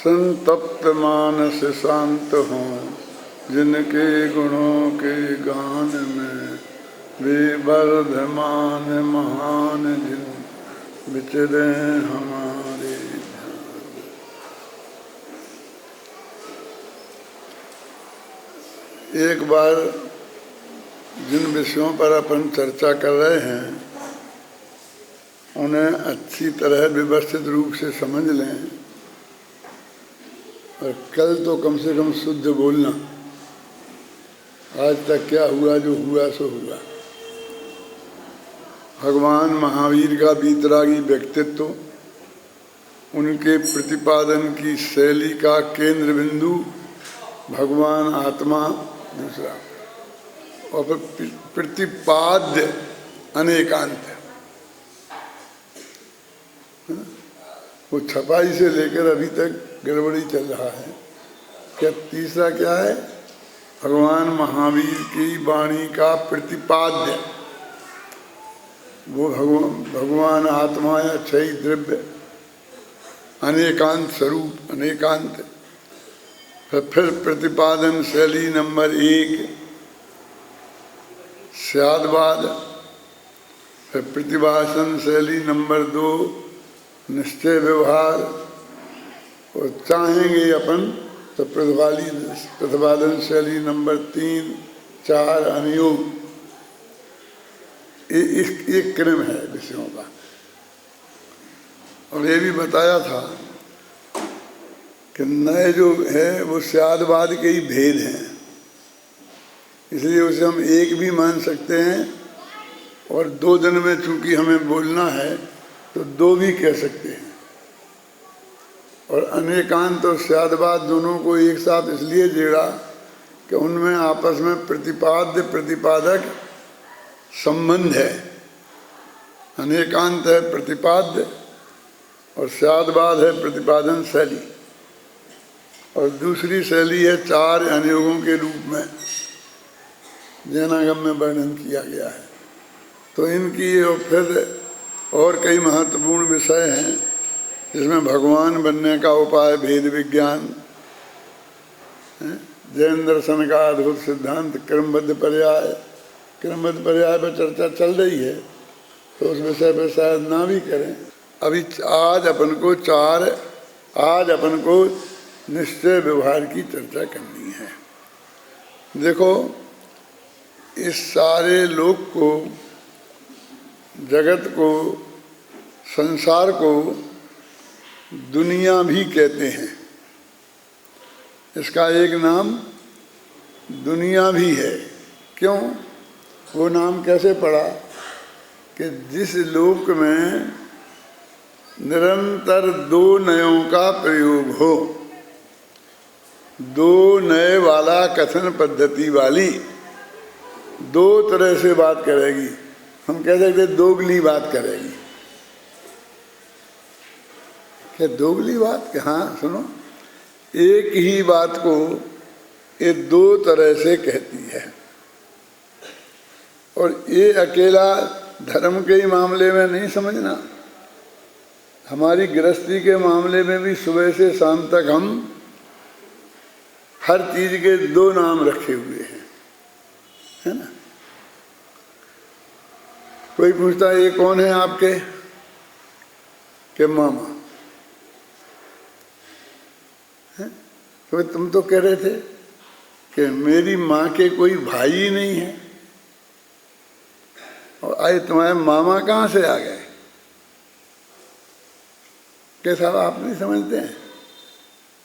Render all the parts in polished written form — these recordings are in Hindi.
संतप्त मानस शांत हों, जिनके गुणों के गान में वे वर्धमान महान जिन विचरे हमारे ध्यान। एक बार जिन विषयों पर अपन चर्चा कर रहे हैं उन्हें अच्छी तरह व्यवस्थित रूप से समझ लें और कल तो कम से कम शुद्ध बोलना। आज तक क्या हुआ, जो हुआ सो हुआ। भगवान महावीर का बीतरागी व्यक्तित्व, उनके प्रतिपादन की शैली का केंद्र बिंदु भगवान आत्मा दूसरा, और फिर प्रतिपाद्य अनेकांत। वो छपाई से लेकर अभी तक गड़बड़ी चल रहा है। क्या तीसरा क्या है? भगवान महावीर की वाणी का प्रतिपाद्य, वो भगवान आत्मा या क्षय द्रव्य अनेकांत स्वरूप अनेकांत। फिर प्रतिपादन शैली नंबर 1 स्यादवाद। फिर प्रतिभाषण शैली नंबर 2 निश्चय व्यवहार। और चाहेंगे अपन तो प्रतिपादन शैली नंबर 3, 4 अनुयोग। एक क्रम है विषयों का। और ये भी बताया था कि नए जो है वो स्यादवाद के ही भेद हैं, इसलिए उसे हम एक भी मान सकते हैं और 2 दिन में चूंकि हमें बोलना है तो 2 भी कह सकते हैं। और अनेकांत और स्यादवाद दोनों को एक साथ इसलिए जोड़ा कि उनमें आपस में प्रतिपाद्य प्रतिपादक संबंध है। अनेकांत है प्रतिपाद्य और स्यादवाद है प्रतिपादन शैली। और दूसरी शैली है 4 अनुयोगों के रूप में जैनागम में वर्णन किया गया है। तो इनकी और फिर और कई महत्वपूर्ण विषय हैं जिसमें भगवान बनने का उपाय, भेद विज्ञान, जैन दर्शन का अद्भुत सिद्धांत, क्रमबद्ध पर्याय पर चर्चा चल रही है, तो उस विषय पर शायद ना भी करें। अभी आज अपन को निश्चय व्यवहार की चर्चा करनी है। देखो, इस सारे लोक को, जगत को, संसार को दुनिया भी कहते हैं। इसका एक नाम दुनिया भी है। क्यों? वो नाम कैसे पड़ा? कि जिस लोक में निरंतर 2 नयों का प्रयोग हो, 2 नए वाला कथन पद्धति वाली 2 तरह से बात करेगी। हम कह सकते दोगली बात करेगी। क्या दोगली बात? कि हाँ सुनो, एक ही बात को ये 2 तरह से कहती है। और ये अकेला धर्म के ही मामले में नहीं समझना, हमारी गृहस्थी के मामले में भी सुबह से शाम तक हम हर चीज के 2 नाम रखे हुए हैं, है ना। कोई पूछता है ये कौन है आपके? के मामा है। तो तुम तो कह रहे थे कि मेरी माँ के कोई भाई ही नहीं है, और आए तुम्हारे मामा कहाँ से आ गए? क्या साहब आप नहीं समझते हैं?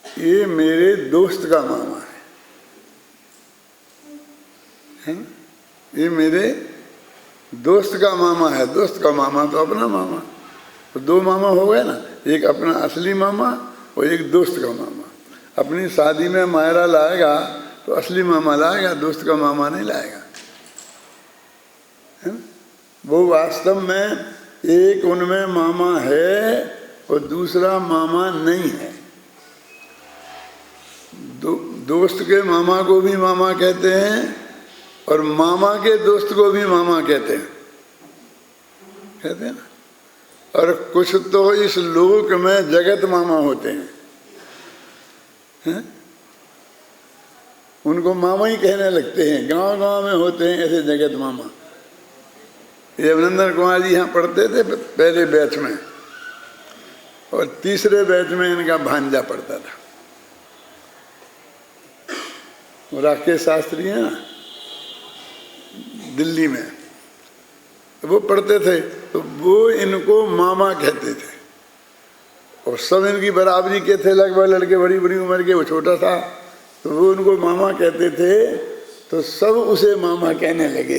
ये मेरे दोस्त का मामा है, ये मेरे दोस्त का मामा है। दोस्त का मामा तो अपना मामा, तो 2 मामा हो गए ना, एक अपना असली मामा और एक दोस्त का मामा। अपनी शादी में मायरा लाएगा तो असली मामा लाएगा, दोस्त का मामा नहीं लाएगा, है ना। वो वास्तव में एक उनमें मामा है और दूसरा मामा नहीं है। दोस्त के मामा को भी मामा कहते हैं और मामा के दोस्त को भी मामा कहते हैं ना। और कुछ तो इस लोक में जगत मामा होते हैं। हैं? उनको मामा ही कहने लगते हैं। गांव गांव में होते हैं ऐसे जगत मामा। ये अभिनंदन कुमार जी यहाँ पढ़ते थे पहले बैच में, और तीसरे बैच में इनका भांजा पढ़ता था। राकेश शास्त्री है ना दिल्ली में, तो वो पढ़ते थे, तो वो इनको मामा कहते थे। और सब इनकी बराबरी के थे लगभग, लड़के बड़ी बड़ी उम्र के, वो छोटा था, तो वो उनको मामा कहते थे। तो सब उसे मामा कहने लगे।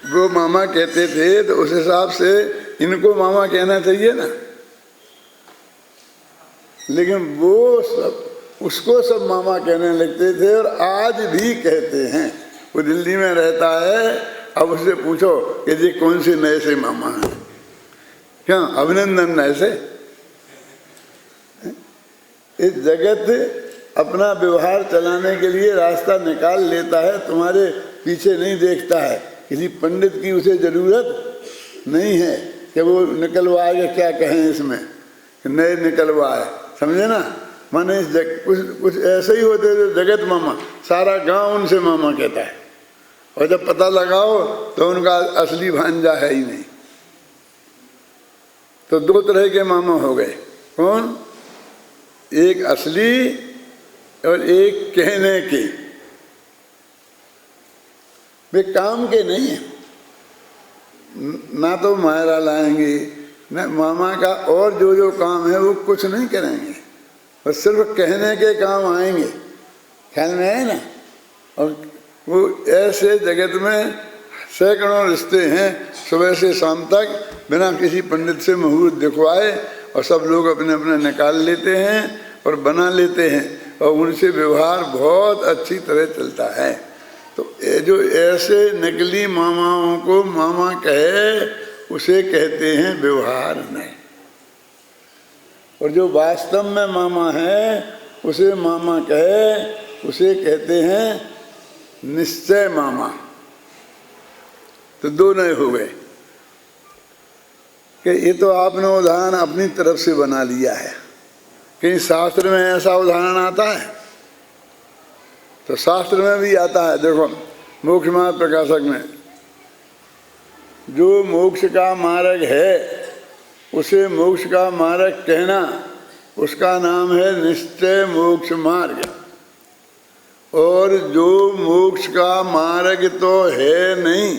वो मामा कहते थे तो उस हिसाब से इनको मामा कहना चाहिए ना। लेकिन वो सब उसको सब मामा कहने लगते थे, और आज भी कहते हैं। वो दिल्ली में रहता है, अब उससे पूछो कि जी कौन से नए से मामा हैं, क्या अभिनंदन नए से? इस जगत अपना व्यवहार चलाने के लिए रास्ता निकाल लेता है, तुम्हारे पीछे नहीं देखता है। किसी पंडित की उसे जरूरत नहीं है कि वो निकलवाए, क्या कहें इसमें, नए निकलवाए, समझे ना। माने कुछ ऐसे ही होते थे जगत मामा, सारा गांव उनसे मामा कहता है, और जब पता लगाओ तो उनका असली भांजा है ही नहीं। तो दो तरह के मामा हो गए। कौन? एक असली और एक कहने के। वे काम के नहीं है, ना तो मायरा लाएंगे, ना मामा का और जो जो काम है वो कुछ नहीं करेंगे, और सिर्फ कहने के काम आएंगे। ख्याल में है ना। और वो ऐसे जगत में सैकड़ों रिश्ते हैं, सुबह से शाम तक बिना किसी पंडित से मुहूर्त दिखवाए, और सब लोग अपने अपने निकाल लेते हैं और बना लेते हैं, और उनसे व्यवहार बहुत अच्छी तरह चलता है। तो जो ऐसे नकली मामाओं को मामा कहे, उसे कहते हैं व्यवहार नहीं। और जो वास्तव में मामा है, उसे मामा कहे, उसे कहते हैं निश्चय मामा। तो दो नए हो गए कि ये तो आपने उदाहरण अपनी तरफ से बना लिया है। कहीं शास्त्र में ऐसा उदाहरण आता है? तो शास्त्र में भी आता है। देखो मोक्ष मार्ग प्रकाशक में, जो मोक्ष का मार्ग है उसे मोक्ष का मार्ग कहना, उसका नाम है निश्चय मोक्ष मार्ग। और जो मोक्ष का मार्ग तो है नहीं,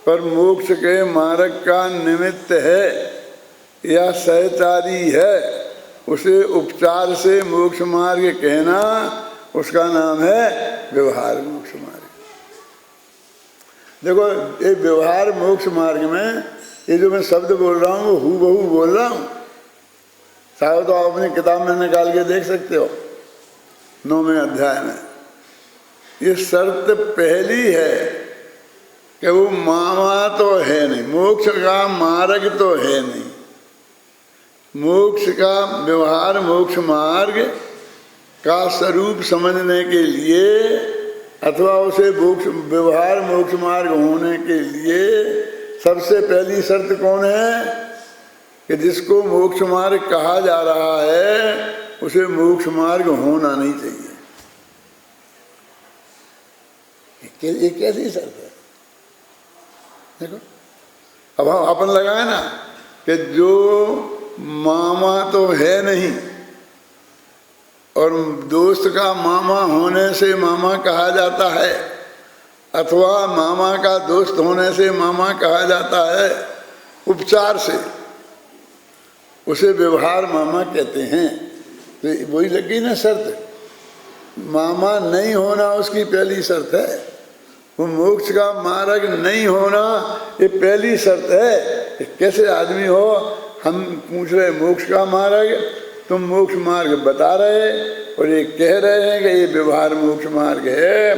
पर मोक्ष के मार्ग का निमित्त है या सहचारी है, उसे उपचार से मोक्ष मार्ग कहना, उसका नाम है व्यवहार मोक्ष मार्ग। देखो ये व्यवहार मोक्ष मार्ग में ये जो मैं शब्द बोल रहा हूँ वो हूबहू बोल रहा हूँ। चाहे तो आप अपनी किताब में निकाल के देख सकते हो 9वें अध्याय में। ये शर्त पहली है कि वो मामा तो है नहीं, मोक्ष का मार्ग तो है नहीं। मोक्ष का व्यवहार मोक्ष मार्ग का स्वरूप समझने के लिए, अथवा उसे व्यवहार मोक्ष मार्ग होने के लिए सबसे पहली शर्त कौन है कि जिसको मोक्ष मार्ग कहा जा रहा है उसे मोक्ष मार्ग होना नहीं चाहिए। ये कैसी शर्त है? देखो अब हम अपन लगाए ना कि जो मामा तो है नहीं, और दोस्त का मामा होने से मामा कहा जाता है, अथवा मामा का दोस्त होने से मामा कहा जाता है उपचार से, उसे व्यवहार मामा कहते हैं। तो वही लगी ना शर्त, मामा नहीं होना उसकी पहली शर्त है। वो मोक्ष का मार्ग नहीं होना ये पहली शर्त है। कैसे आदमी हो, हम पूछ रहे मोक्ष का मार्ग, तुम मोक्ष मार्ग बता रहे और ये कह रहे हैं कि ये व्यवहार मोक्ष मार्ग है,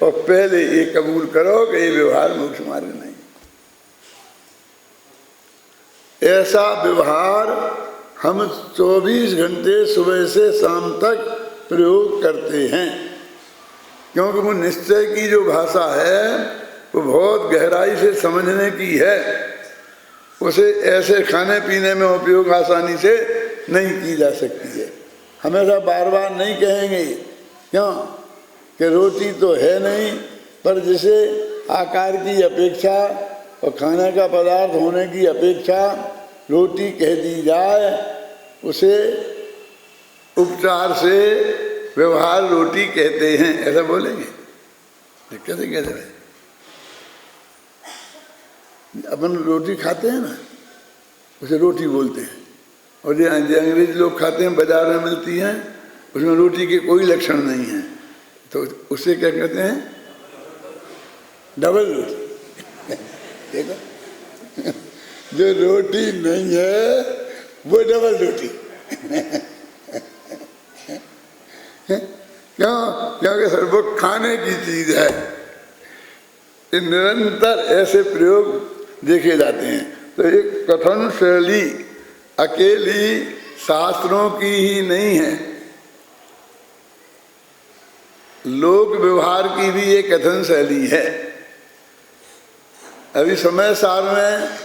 और पहले ये कबूल करो कि ये व्यवहार मोक्ष मार्ग नहीं। ऐसा व्यवहार हम 24 घंटे सुबह से शाम तक प्रयोग करते हैं, क्योंकि वो निश्चय की जो भाषा है वो बहुत गहराई से समझने की है। उसे ऐसे खाने पीने में उपयोग आसानी से नहीं की जा सकती है। हमेशा बार बार नहीं कहेंगे, क्यों कि रोटी तो है नहीं, पर जिसे आकार की अपेक्षा और खाने का पदार्थ होने की अपेक्षा रोटी कह दी जाए, उसे उपचार से व्यवहार रोटी कहते हैं, ऐसा बोलेंगे? कैसे कहते हैं? अपन रोटी खाते हैं ना, उसे रोटी बोलते हैं। और जो अंग्रेज लोग खाते हैं, बाजार में मिलती हैं, उसमें रोटी के कोई लक्षण नहीं है, तो उसे क्या कहते हैं? डबल रोटी। देखो, जो रोटी नहीं है वो डबल रोटी। क्यों? क्योंकि सर वो खाने की चीज है। निरंतर ऐसे प्रयोग देखे जाते हैं। तो एक कथन शैली अकेली शास्त्रों की ही नहीं है, लोक व्यवहार की भी एक कथन शैली है। अभी समय सार में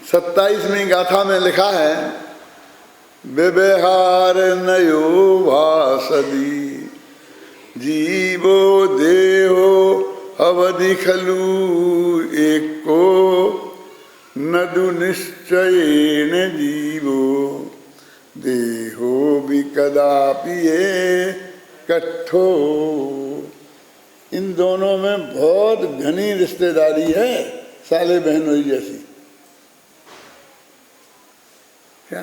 27वीं गाथा में लिखा है, व्यवहार नयो भासदी जीवो देहो अवधि खलु एको नदु निश्चयेन जीवो देहो भी कदापि कट्ठो। इन दोनों में बहुत घनी रिश्तेदारी है, साले बहनोई जैसी। क्या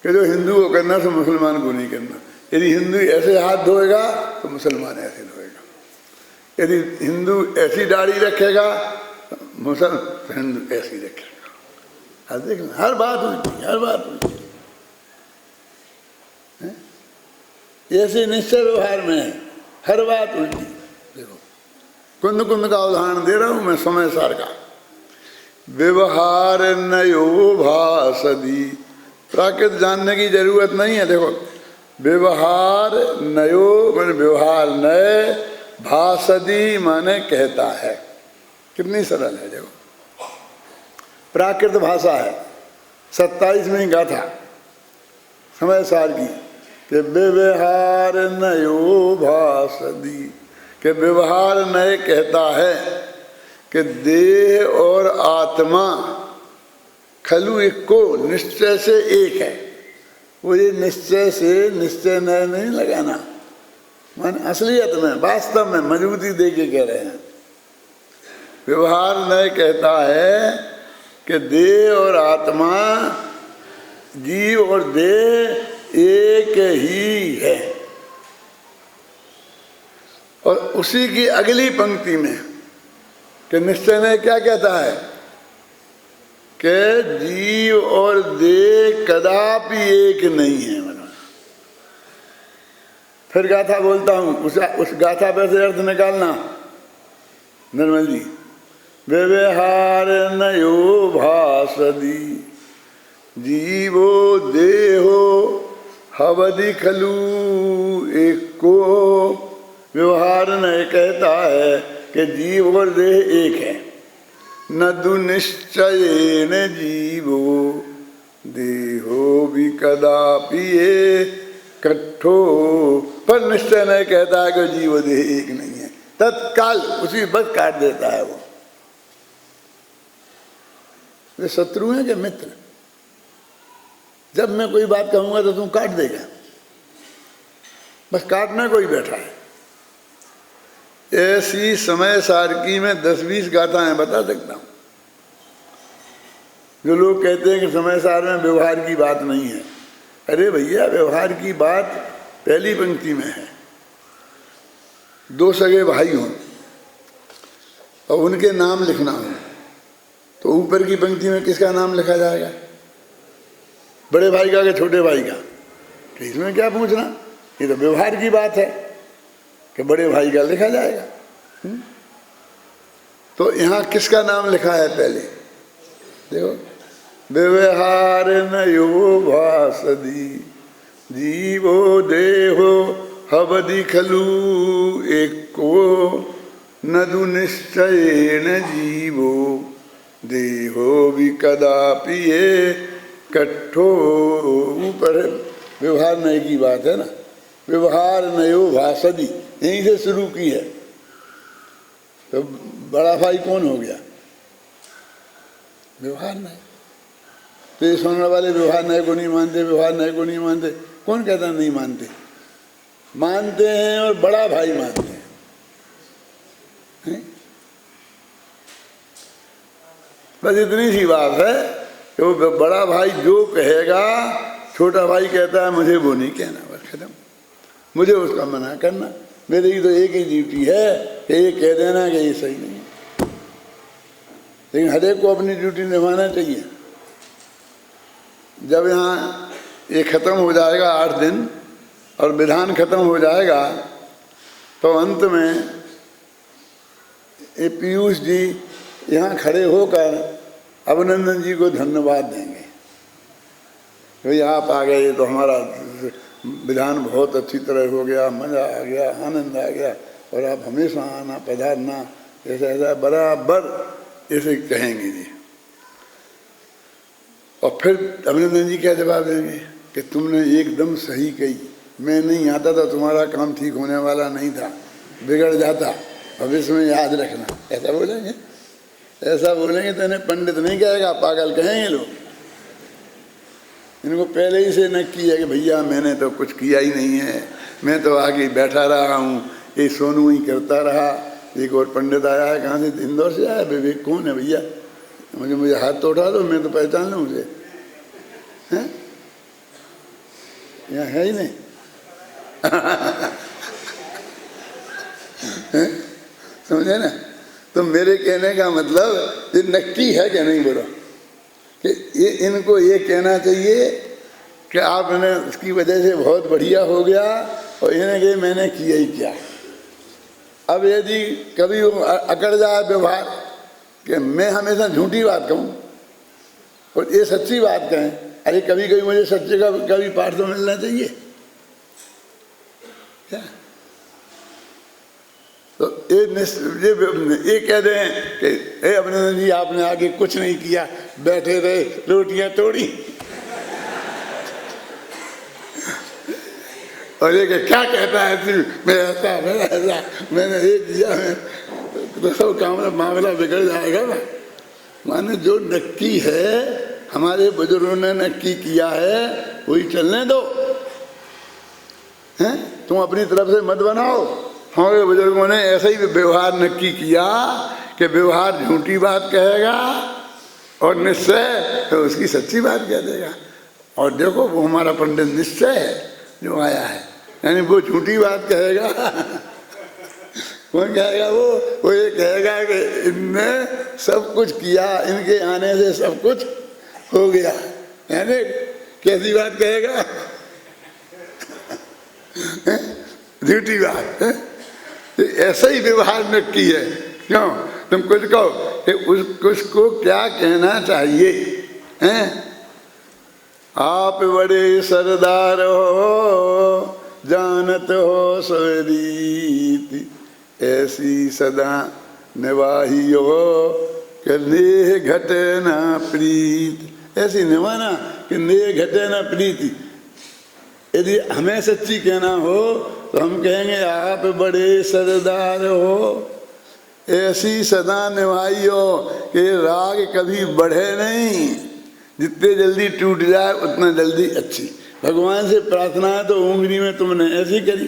कि जो हिंदू को करना तो मुसलमान को नहीं करना। यदि हिंदू ऐसे हाथ धोएगा तो मुसलमान ऐसे धोएगा। यदि हिंदू ऐसी दाढ़ी रखेगा तो मुसलमान हिंदू ऐसी रखेगा। हर देख, हर बात उल्टी, हर बात उल्टी। ऐसे निश्चय व्यवहार में है, हर बात उल्टी। देखो, कुंद कुंद का उदाहरण दे रहा हूं मैं समय सार का। व्यवहार नयो भासदी, प्राकृत जानने की जरूरत नहीं है। देखो, व्यवहार नयो माने व्यवहार नए, भासदी माने कहता है। कितनी सरल है। देखो, प्राकृत भाषा है। 27वीं गाथा समय सार की कि व्यवहार नयो भासदी, कि व्यवहार नए कहता है कि देह और आत्मा खलु इक्को, निश्चय से एक है। वो ये निश्चय से निश्चय नए नहीं लगाना, माने असलियत में, वास्तव में मजबूती दे के कह रहे हैं। व्यवहार नए कहता है कि देह और आत्मा, जीव और देह एक ही है। और उसी की अगली पंक्ति में कि निश्चय ने क्या कहता है कि जीव और देह कदापि एक नहीं है। फिर गाथा बोलता हूं, उस गाथा पर से अर्थ निकालना निर्मल जी। व्यवहार नयो भासदी जीवो देहो हवधि खलु एको। व्यवहार नय कहता है कि जीव और देह एक है। नदु निश्चयेन जीवो देहो भी कदापि कट्ठो। पर निश्चय नहीं कहता है कि जीव देह एक नहीं है, तत्काल उसी वक्त काट देता है। वो वे शत्रु हैं कि मित्र? जब मैं कोई बात कहूंगा तो तुम काट देगा, बस काटने को ही बैठा है। ऐसी समय सारकी में 10-20 गाथाएं बता सकता हूं। जो लोग कहते हैं कि समय सार में व्यवहार की बात नहीं है, अरे भैया, व्यवहार की बात पहली पंक्ति में है। दो सगे भाई हों और उनके नाम लिखना हो तो ऊपर की पंक्ति में किसका नाम लिखा जाएगा? बड़े भाई का कि छोटे भाई का? तो इसमें क्या पूछना, ये तो व्यवहार की बात है कि बड़े भाई का लिखा जाएगा। तो यहाँ किसका नाम लिखा है पहले? देखो, व्यवहार नयो भासदी जीवो देहो हवधि खलु एको नदु निश्चयेन जीवो देहो भी कदापि ये कट्ठो। ऊपर व्यवहार नय की बात है ना, व्यवहार नयो भाषदी, यहीं से शुरू की है। तो बड़ा भाई कौन हो गया? व्यवहार नय। तो ये सुनने वाले व्यवहार नय को नहीं मानते, व्यवहार नय को नहीं मानते। कौन कहता नहीं मानते? मानते हैं, और बड़ा भाई मानते हैं। बस इतनी सी बात है कि वो बड़ा भाई जो कहेगा, छोटा भाई कहता है मुझे वो नहीं कहना, बस खत्म। मुझे उसका मना करना। मेरी तो एक ही ड्यूटी है कि ये कह देना कि ये सही नहीं है। लेकिन हर एक को अपनी ड्यूटी निभाना चाहिए। जब यहाँ ये खत्म हो जाएगा 8 दिन और विधान खत्म हो जाएगा, तो अंत में ये पीयूष जी यहाँ खड़े होकर अभिनंदन जी को धन्यवाद देंगे। भाई आप आ गए तो हमारा विधान बहुत अच्छी तरह हो गया, मज़ा आ गया, आनंद आ गया, और आप हमेशा आना पधारना, ऐसा ऐसा बराबर ऐसे कहेंगे जी। और फिर अभिनंदन जी क्या जवाब देंगे कि तुमने एकदम सही कही, मैं नहीं आता तो तुम्हारा काम ठीक होने वाला नहीं था, बिगड़ जाता, भविष्य में याद रखना। ऐसा बोलेंगे? ऐसा बोलेंगे तो इन्हें पंडित नहीं कहेगा, पागल कहेंगे लोग। इनको पहले ही से नक्की है कि भैया मैंने तो कुछ किया ही नहीं है, मैं तो आगे बैठा रहा हूँ, ये सोनू ही करता रहा। एक और पंडित आया है, कहाँ से? इंदौर से आया। विवेक कौन है भैया? मुझे हाथ तो उठा दो, मैं तो पहचान लूँ उसे। हैं? यहाँ है ही नहीं। समझे ना? तो मेरे कहने का मतलब ये नक्की है कि नहीं बोलो कि ये इनको ये कहना चाहिए कि आपने उसकी वजह से बहुत बढ़िया हो गया, और इन्हें कहे मैंने किया ही क्या। अब यदि कभी अकड़ जाए व्यवहार कि मैं हमेशा झूठी बात कहूँ और ये सच्ची बात कहें, अरे कभी कभी मुझे सच्चे का कभी पाठ तो मिलना चाहिए क्या? तो ये कह दें कि हे अभिनंदन जी आपने आगे कुछ नहीं किया, बैठे रहे, रोटियां तोड़ी। और ये क्या कहता है तू, मैं ऐसा मैंने ये किया, तो सब काम मामला बिगड़ जाएगा ना। माने जो नक्की है, हमारे बुजुर्गों ने नक्की किया है, वही चलने दो। हैं? तुम अपनी तरफ से मत बनाओ। हमारे बुजुर्गों ने ऐसा ही व्यवहार नक्की किया कि व्यवहार झूठी बात कहेगा और निश्चय तो उसकी सच्ची बात कह देगा। और देखो वो हमारा पंडित निश्चय है जो आया है, यानी वो झूठी बात कहेगा। कौन कहेगा? वो ये कहेगा कि इनने सब कुछ किया, इनके आने से सब कुछ हो गया। यानी कैसी बात कहेगा? झूठी बात है। ऐसा ही व्यवहार नक्की है। क्यों? तुम कुछ कहो कि उसको क्या कहना चाहिए? हैं? आप बड़े सरदार हो, जानत हो सवरीति, ऐसी सदा निभाइयो कि नेह घटे ना प्रीत। ऐसी निभाना कि नेह घटे ना प्रीति। यदि हमें सच्ची कहना हो तो हम कहेंगे आप बड़े सरदार हो, ऐसी सदा निभाइयो कि राग कभी बढ़े नहीं, जितने जल्दी टूट जाए उतना जल्दी अच्छी। भगवान से प्रार्थना है तो उंगली में तुमने ऐसी करी।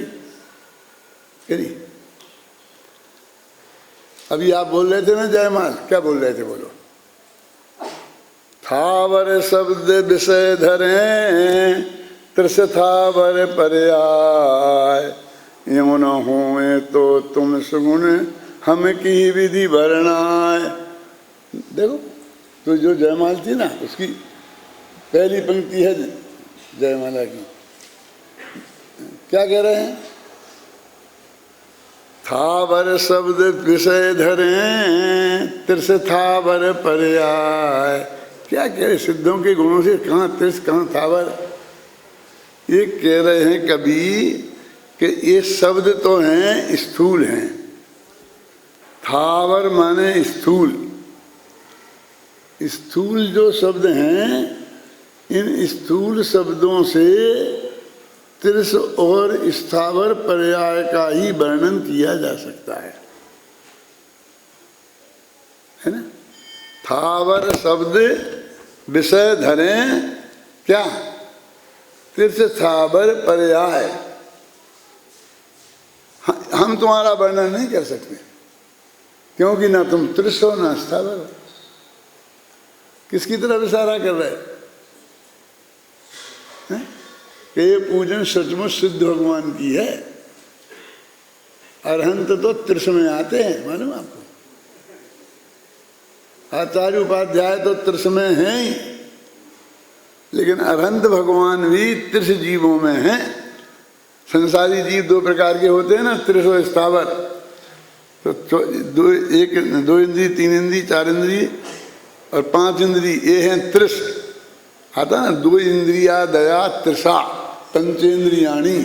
अभी आप बोल रहे थे ना जयमाल, क्या बोल रहे थे? बोलो। थावर शब्द विषय धरे, त्रिस थावर पर्याय, यमुन हुए तो तुम सुगुण हम की विधि वर्णाय। देखो तो जो जयमाल थी ना, उसकी पहली पंक्ति है जयमाला की। क्या कह रहे हैं? थावर शब्द विषय धरे, त्रिस थावर पर्याय। क्या कह रहे? सिद्धों के गुणों से कहाँ त्रिस कहाँ थावर? ये कह रहे हैं कभी कि ये शब्द तो हैं स्थूल हैं। थावर माने स्थूल, स्थूल जो शब्द हैं, इन स्थूल शब्दों से तिर्स और स्थावर पर्याय का ही वर्णन किया जा सकता है ना। थावर शब्द विषय धरें क्या, तिर्स थावर पर्याय। हम तुम्हारा वर्णन नहीं कर सकते, क्योंकि ना तुम तिर्स हो ना स्थावर हो। किसकी तरफ इशारा कर रहे हैं कि ये पूजन सचमुच सिद्ध भगवान की है। अरहंत तो तिर्स में आते हैं, मालूम आपको। आचार्य उपाध्याय तो तिर्स में हैं ही, लेकिन अरहंत भगवान भी तिर्स जीवों में हैं। संसारी जीव दो प्रकार के होते हैं ना, तिर्स और स्थावर। तो दो इंद्री, तीन इंद्री, चार इंद्री और पांच इंद्री, ये हैं त्रिश। आता ना, दो इंद्रिया दया त्रिषा पंचेंद्रियाणी।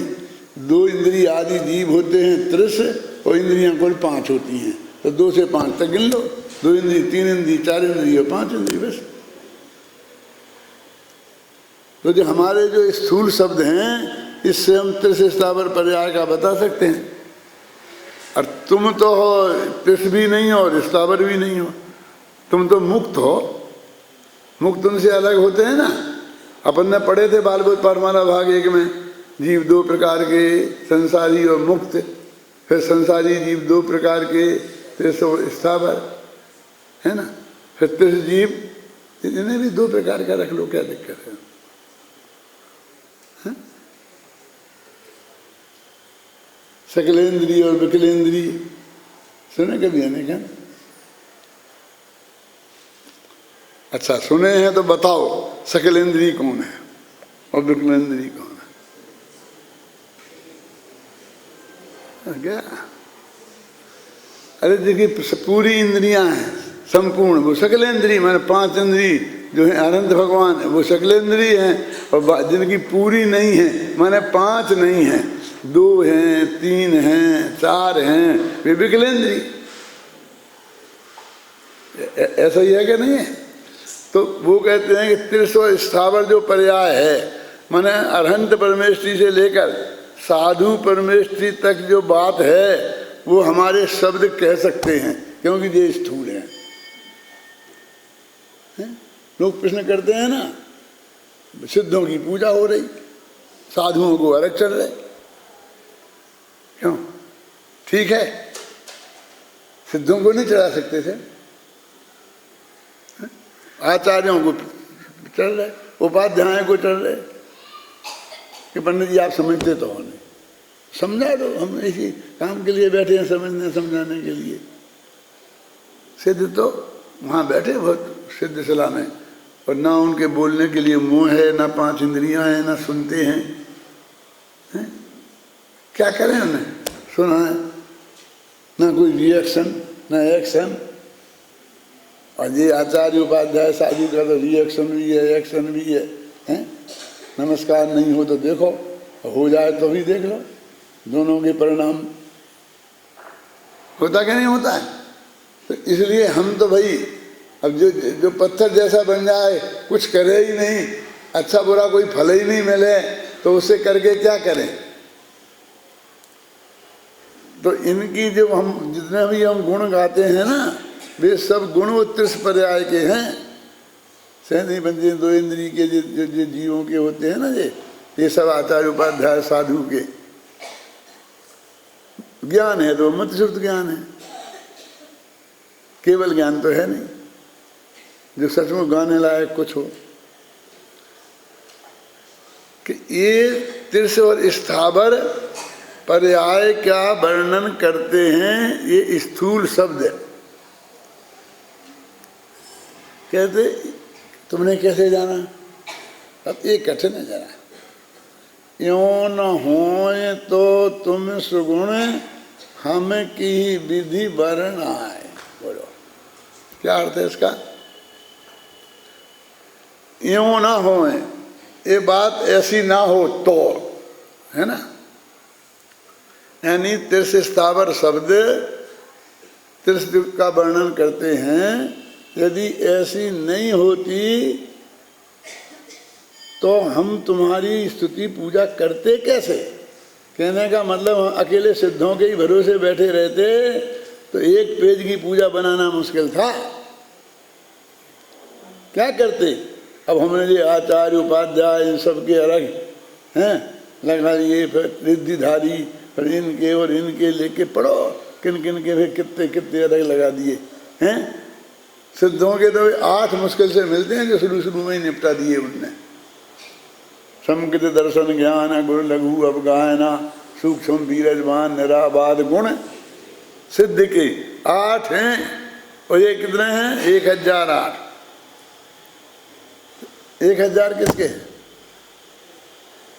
दो इंद्रिय आदि जीव होते हैं त्रिश, और इंद्रियां कुल 5 होती हैं। तो 2 से 5 तक गिन लो। 2 इंद्री, 3 इंद्री, 4 इंद्री और 5 इंद्री, बस। तो जो हमारे जो स्थूल शब्द हैं, इससे हम त्रिश स्थावर पर्याय का बता सकते हैं। और तुम तो हो त्रिश भी नहीं हो और स्थावर भी नहीं हो, तुम तो मुक्त हो। मुक्त उनसे अलग होते हैं ना। अपन ने पढ़े थे बालबोध पाठमाला भाग 1 में, जीव 2 प्रकार के, संसारी और मुक्त। फिर संसारी जीव 2 प्रकार के, त्रिश और स्थावर, है ना। फिर त्रिश जीव, इन्हें भी 2 प्रकार का रख लो, क्या दिक्कत है। सकलेंद्री और विकलेंद्री सुने कभी अनेक? अच्छा, सुने हैं तो बताओ, सकलेंद्री कौन है और विकलेंद्री कौन है? क्या? अरे देखिए, पूरी इंद्रियां हैं संपूर्ण, वो सकलेंद्री। मैंने 5 इंद्री जो है अनंत भगवान है, वो सकलेंद्री हैं। और जिनकी पूरी नहीं है, माने 5 नहीं है, 2 हैं, 3 हैं, 4 हैं, वे विकलेंद्री। ऐसा ही है कि नहीं है? तो वो कहते हैं कि त्रिश और स्थावर जो पर्याय है, माने अरहंत परमेष्ठी से लेकर साधु परमेष्ठी तक जो बात है, वो हमारे शब्द कह सकते हैं, क्योंकि ये स्थूल हैं। लोग प्रश्न करते हैं ना, सिद्धों की पूजा हो रही, साधुओं को अर्घ चढ़ रहे, क्यों? ठीक है, सिद्धों को नहीं चढ़ा सकते थे, आचार्यों को चढ़ रहे, उपाध्यायों को चढ़ रहे। कि पंडित जी आप समझते तो हो नहीं, समझा दो, हम इसी काम के लिए बैठे हैं, समझने समझाने के लिए। सिद्ध तो वहाँ बैठे बहुत सिद्ध सलाह में, और ना उनके बोलने के लिए मुंह है, ना 5 इंद्रियां हैं, ना सुनते हैं, हैं? क्या करें उन्हें? सुना है ना, कोई रिएक्शन ना एक्शन। और ये आचार्य उपाध्याय साधु का तो रिएक्शन भी है, एक्शन भी है, हैं? नमस्कार नहीं हो तो देखो, हो जाए तो भी देख लो, दोनों के परिणाम होता क्या नहीं होता है। तो इसलिए हम तो भाई अब जो पत्थर जैसा बन जाए, कुछ करे ही नहीं, अच्छा बुरा कोई फल ही नहीं मिले, तो उससे करके क्या करें। तो इनकी जो हम जितने भी हम गुण गाते हैं ना, वे सब गुण वो त्रिश पर्याय के हैं। सहनी बंदी 2 इंद्री के जो जीवों के होते हैं ना, ये सब आचार्य उपाध्याय साधु के ज्ञान है, तो मत शुद्ध ज्ञान है, केवल ज्ञान तो है नहीं जो सचमुच गाने लायक कुछ हो। कि ये तिर्स और स्थावर पर्याय क्या वर्णन करते हैं, ये स्थूल शब्द है। कहते तुमने कैसे जाना? अब ये कठिन है जरा। यों न होए तो तुम सुगुण हम की विधि वर्ण आए। बोलो क्या अर्थ है इसका? यों ना होए, ये बात ऐसी ना हो तो, है ना। यानी तिर्स स्थावर शब्द तिर्स का वर्णन करते हैं यदि ऐसी नहीं होती तो हम तुम्हारी स्तुति पूजा करते कैसे। कहने का मतलब हम अकेले सिद्धों के ही भरोसे बैठे रहते तो एक पेज की पूजा बनाना मुश्किल था। क्या करते। अब हमने ये आचार्य उपाध्याय इन सब के अलग हैं लगा लिए, फिर रिद्धिधारी, फिर इनके और इनके लेके पढ़ो, किन किन के फिर कितने कितने अलग लगा दिए हैं। सिद्धों के तो 8 मुश्किल से मिलते हैं जो शुरू शुरू में ही निपटा दिए उनने। समकृत दर्शन ज्ञान गुण लघु अवगाहना सूक्ष्म बीरजमान निराबाद गुण सिद्ध के 8 हैं। और ये कितने हैं 1008। 1000 किसके हैं।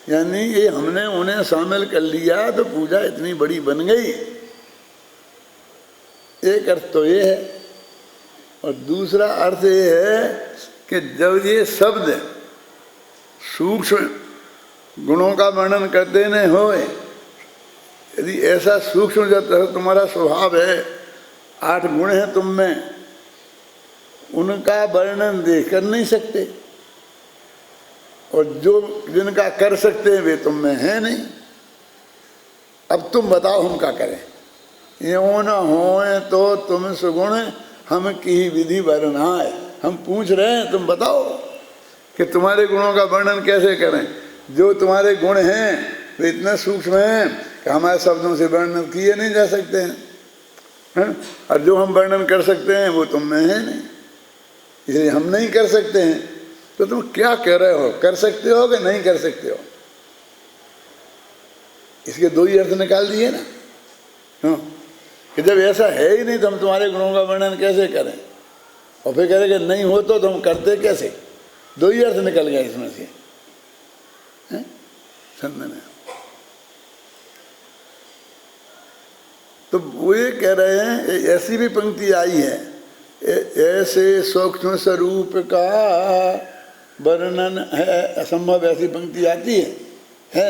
यानी ये हमने उन्हें शामिल कर लिया तो पूजा इतनी बड़ी बन गई। एक अर्थ तो ये है। और दूसरा अर्थ ये है कि जब ये शब्द सूक्ष्म गुणों का वर्णन करते न हो, यदि ऐसा सूक्ष्म जब तुम्हारा स्वभाव है, 8 गुण हैं तुम में, उनका वर्णन देख कर नहीं सकते। और जो जिनका कर सकते हैं वे तुम में है नहीं। अब तुम बताओ हम क्या करें। यो न होए तो तुम सुगुण हम की विधि वर्णाए। हम पूछ रहे हैं तुम बताओ कि तुम्हारे गुणों का वर्णन कैसे करें। जो तुम्हारे गुण हैं वे इतने सूक्ष्म हैं कि हमारे शब्दों से वर्णन किए नहीं जा सकते हैं। और जो हम वर्णन कर सकते हैं वो तुम में है नहीं, इसलिए हम नहीं कर सकते हैं। तो तुम क्या कह रहे हो, कर सकते हो कि नहीं कर सकते हो। इसके 2 ही अर्थ निकाल दिए ना। हाँ, कि जब ऐसा है ही नहीं तो हम तुम्हारे गुणों का वर्णन कैसे करें। और फिर कह रहे कि नहीं हो तो हम करते कैसे। 2 ही अर्थ निकल गए इसमें से। समझ में। तो वो ये कह रहे हैं, ऐसी भी पंक्ति आई है, ऐसे सूक्ष्म स्वरूप का वर्णन है असंभव। ऐसी पंक्ति आती है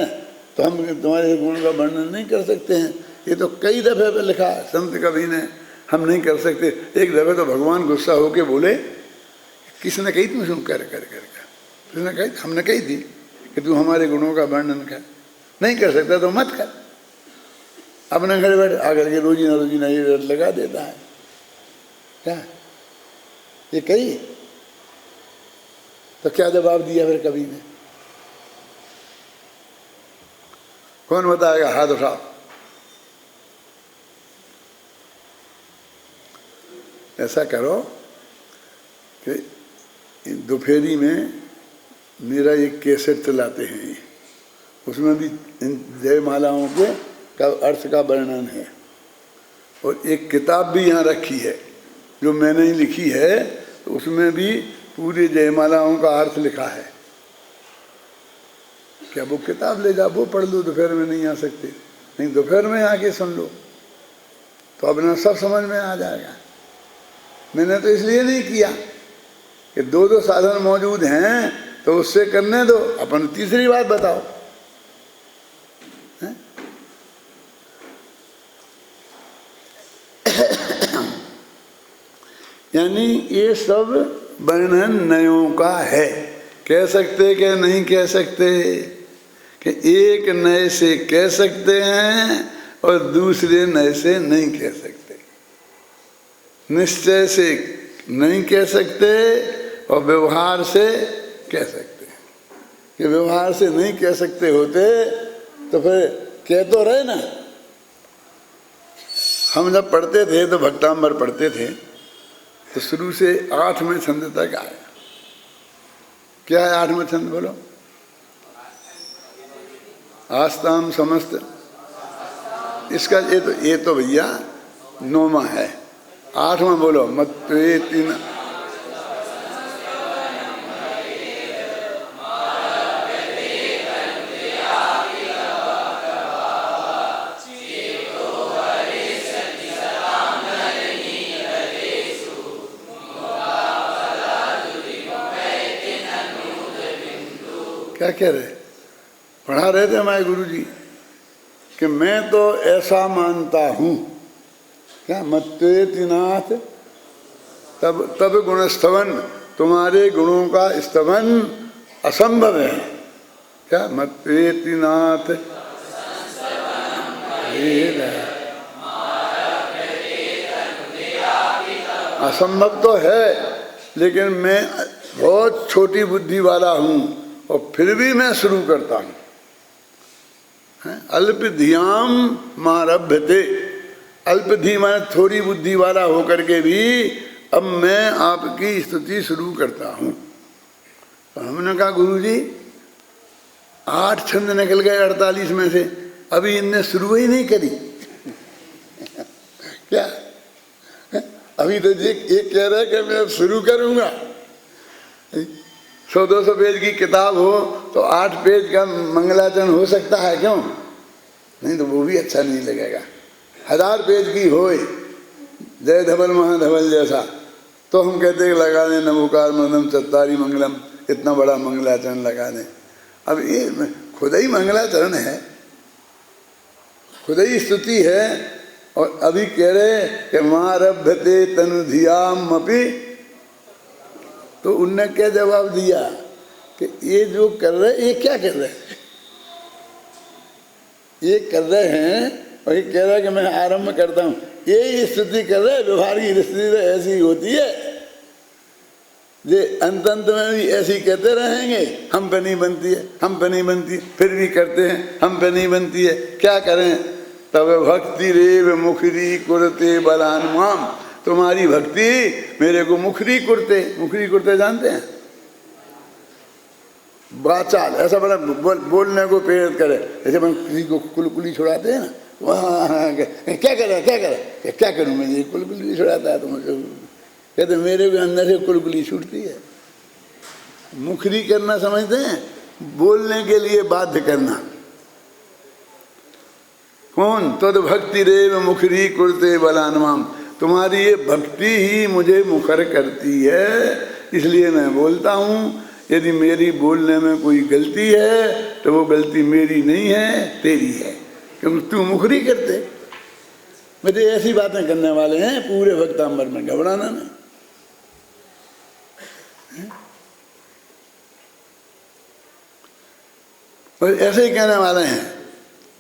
तो हम तुम्हारे गुण का वर्णन नहीं कर सकते हैं। ये तो कई दफे पे लिखा संत कवि ने, हम नहीं कर सकते। एक दफे तो भगवान गुस्सा होके बोले, किसने कही तुम कर कर कर किसने कही, हमने कही थी कि तू हमारे गुणों का वर्णन कर। नहीं कर सकता तो मत कर। अपने घर बैठे आकर के रोजी ना ये लगा देता है। क्या ये कही तो क्या जवाब दिया फिर कवि ने। कौन बताएगा, हाथ उठाओ। ऐसा करो कि दोपहरी में मेरा एक कैसेट चलाते हैं, उसमें भी इन जयमालाओं के का अर्थ का वर्णन है। और एक किताब भी यहाँ रखी है जो मैंने ही लिखी है, तो उसमें भी पूरी जयमालाओं का अर्थ लिखा है। क्या वो किताब ले जा, वो पढ़ लो। दोपहर में नहीं आ सकते, नहीं दोपहर में आके सुन लो तो अपना सब समझ में आ जाएगा। मैंने तो इसलिए नहीं किया कि 2 साधन मौजूद हैं तो उससे करने दो, अपन तीसरी बात बताओ। यानी ये सब वर्णन नयों का है। कह सकते कि नहीं कह सकते, कि एक नए से कह सकते हैं और दूसरे नए से नहीं कह सकते। निश्चय से नहीं कह सकते और व्यवहार से कह सकते हैं। कि व्यवहार से नहीं कह सकते होते तो फिर कह तो रहे ना। हम जब पढ़ते थे तो भक्तांबर पढ़ते थे तो शुरू से 8वें छंद तक आया। क्या है 8वां छंद बोलो। आस्ताम समस्त, इसका ये तो भैया 9वां है। 8वां बोलो, मत तीन। क्या कह रहे, पढ़ा रहे थे हमारे गुरु जी कि मैं तो ऐसा मानता हूं, क्या मत्वेति नाथ तब गुण स्तवन, तुम्हारे गुणों का स्तवन असंभव है। क्या मत्वेति नाथ असंभव तो है, लेकिन मैं बहुत छोटी बुद्धि वाला हूँ और फिर भी मैं शुरू करता हूँ। अल्प धियाम मारभ्यते, अल्प धी माने थोड़ी बुद्धि वाला होकर के भी अब मैं आपकी स्तुति शुरू करता हूँ। तो हमने कहा गुरु जी 8 छंद निकल गए 48 में से, अभी इनने शुरू ही नहीं करी। क्या अभी तो एक कह रहा है कि मैं अब शुरू करूंगा। 100-200 पेज की किताब हो तो 8 पेज का मंगलाचरण हो सकता है, क्यों नहीं? तो वो भी अच्छा नहीं लगेगा। 1000 पेज की होए जय धवल महाधवल जैसा, तो हम कहते हैं लगा दें नमोकार मंगलम चत्तारी मंगलम, इतना बड़ा मंगलाचरण लगा दें। अब ये खुद ही मंगलाचरण है, खुद ही स्तुति है, और अभी कह रहे कि मारभ्यते तनुधियाम अपि, तो उनने क्या जवाब दिया कि ये जो कर रहे, ये क्या कर रहे हैं? ये कर रहे हैं और ये कह रहा है कि मैं आरंभ करता हूँ, ये स्तुति कर रहे हैं। व्यवहार की स्थिति तो ऐसी होती है, ये अंत में भी ऐसी कहते रहेंगे, हम पे नहीं बनती है, हम पे नहीं बनती, फिर भी करते हैं, हम पे नहीं बनती है, क्या करें? तब भक्ति रेव मुखरी कुरते बलानुमाम, तुम्हारी भक्ति मेरे को मुखरी कुरते जानते हैं? बाचाल, ऐसा बड़ा बोलने को प्रेरित करे, जैसे हम किसी को कुलकुली छुड़ाते हैं ना, वहाँ क्या करूँ मैं, ये कुलकुली छुड़ाता है तो मुझे कहते मेरे भी अंदर से कुलकुली छूटती है। मुखरी करना समझते हैं, बोलने के लिए बाध्य करना। कौन? तद भक्ति रेव मुखरी कुरते बलानुमाम, तुम्हारी ये भक्ति ही मुझे मुखर करती है, इसलिए मैं बोलता हूँ। यदि मेरी बोलने में कोई गलती है तो वो गलती मेरी नहीं है, तेरी है, क्योंकि तू मुखरी करते। मुझे ऐसी बातें करने वाले हैं पूरे भक्तांबर में, घबराना नहीं। और ऐसे ही कहने वाले हैं,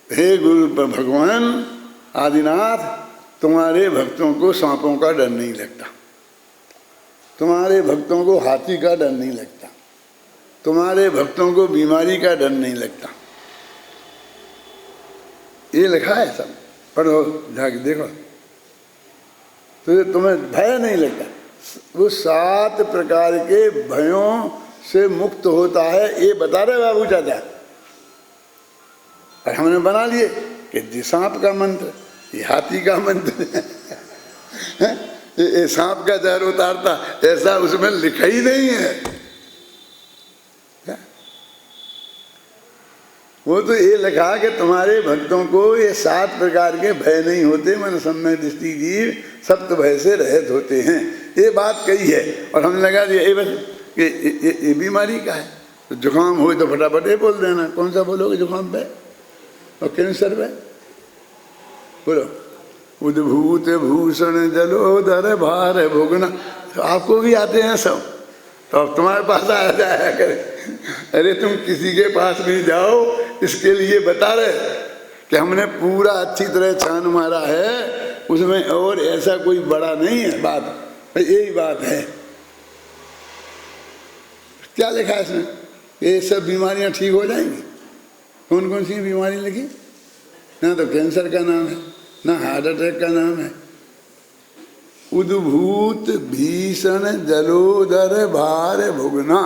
हे गुरु भगवान आदिनाथ, तुम्हारे भक्तों को सांपों का डर नहीं लगता, तुम्हारे भक्तों को हाथी का डर नहीं लगता, तुम्हारे भक्तों को बीमारी का डर नहीं लगता। ये लिखा है सब, पढ़ो जाके देखो, तो तुम्हें भय नहीं लगता। वो 7 प्रकार के भयों से मुक्त होता है, ये बता रहे बाबू चाचा। और हमने बना लिए कि ये सांप का मंत्र, ये हाथी का मंत्र ये सांप का जहर उतारता, ऐसा उसमें लिखा ही नहीं है। वो तो ये लिखा कि तुम्हारे भक्तों को ये 7 प्रकार के भय नहीं होते, मन सम्यक दृष्टि जीव सप्त भय से रहित होते हैं, ये बात कही है। और हमने लगा दिया ये बस ये बीमारी का है, तो जुकाम हो तो फटाफट ये बोल देना। कौन सा बोलोगे जुकाम पे और कैंसर पे? बोलो उद्भूत भूषण जलोदर भार भोगना, तो आपको भी आते हैं सब, तो अब तुम्हारे पास आया जाया करे। अरे तुम किसी के पास नहीं जाओ, इसके लिए बता रहे कि हमने पूरा अच्छी तरह छान मारा है, उसमें और ऐसा कोई बड़ा नहीं है बात, यही बात है। क्या लिखा है इसमें? ये सब बीमारियां ठीक हो जाएंगी। कौन कौन सी बीमारी लिखी? ना तो कैंसर का नाम है, ना हार्ट अटैक का नाम है। उद्भूत भीषण जलोदर भार भोगना,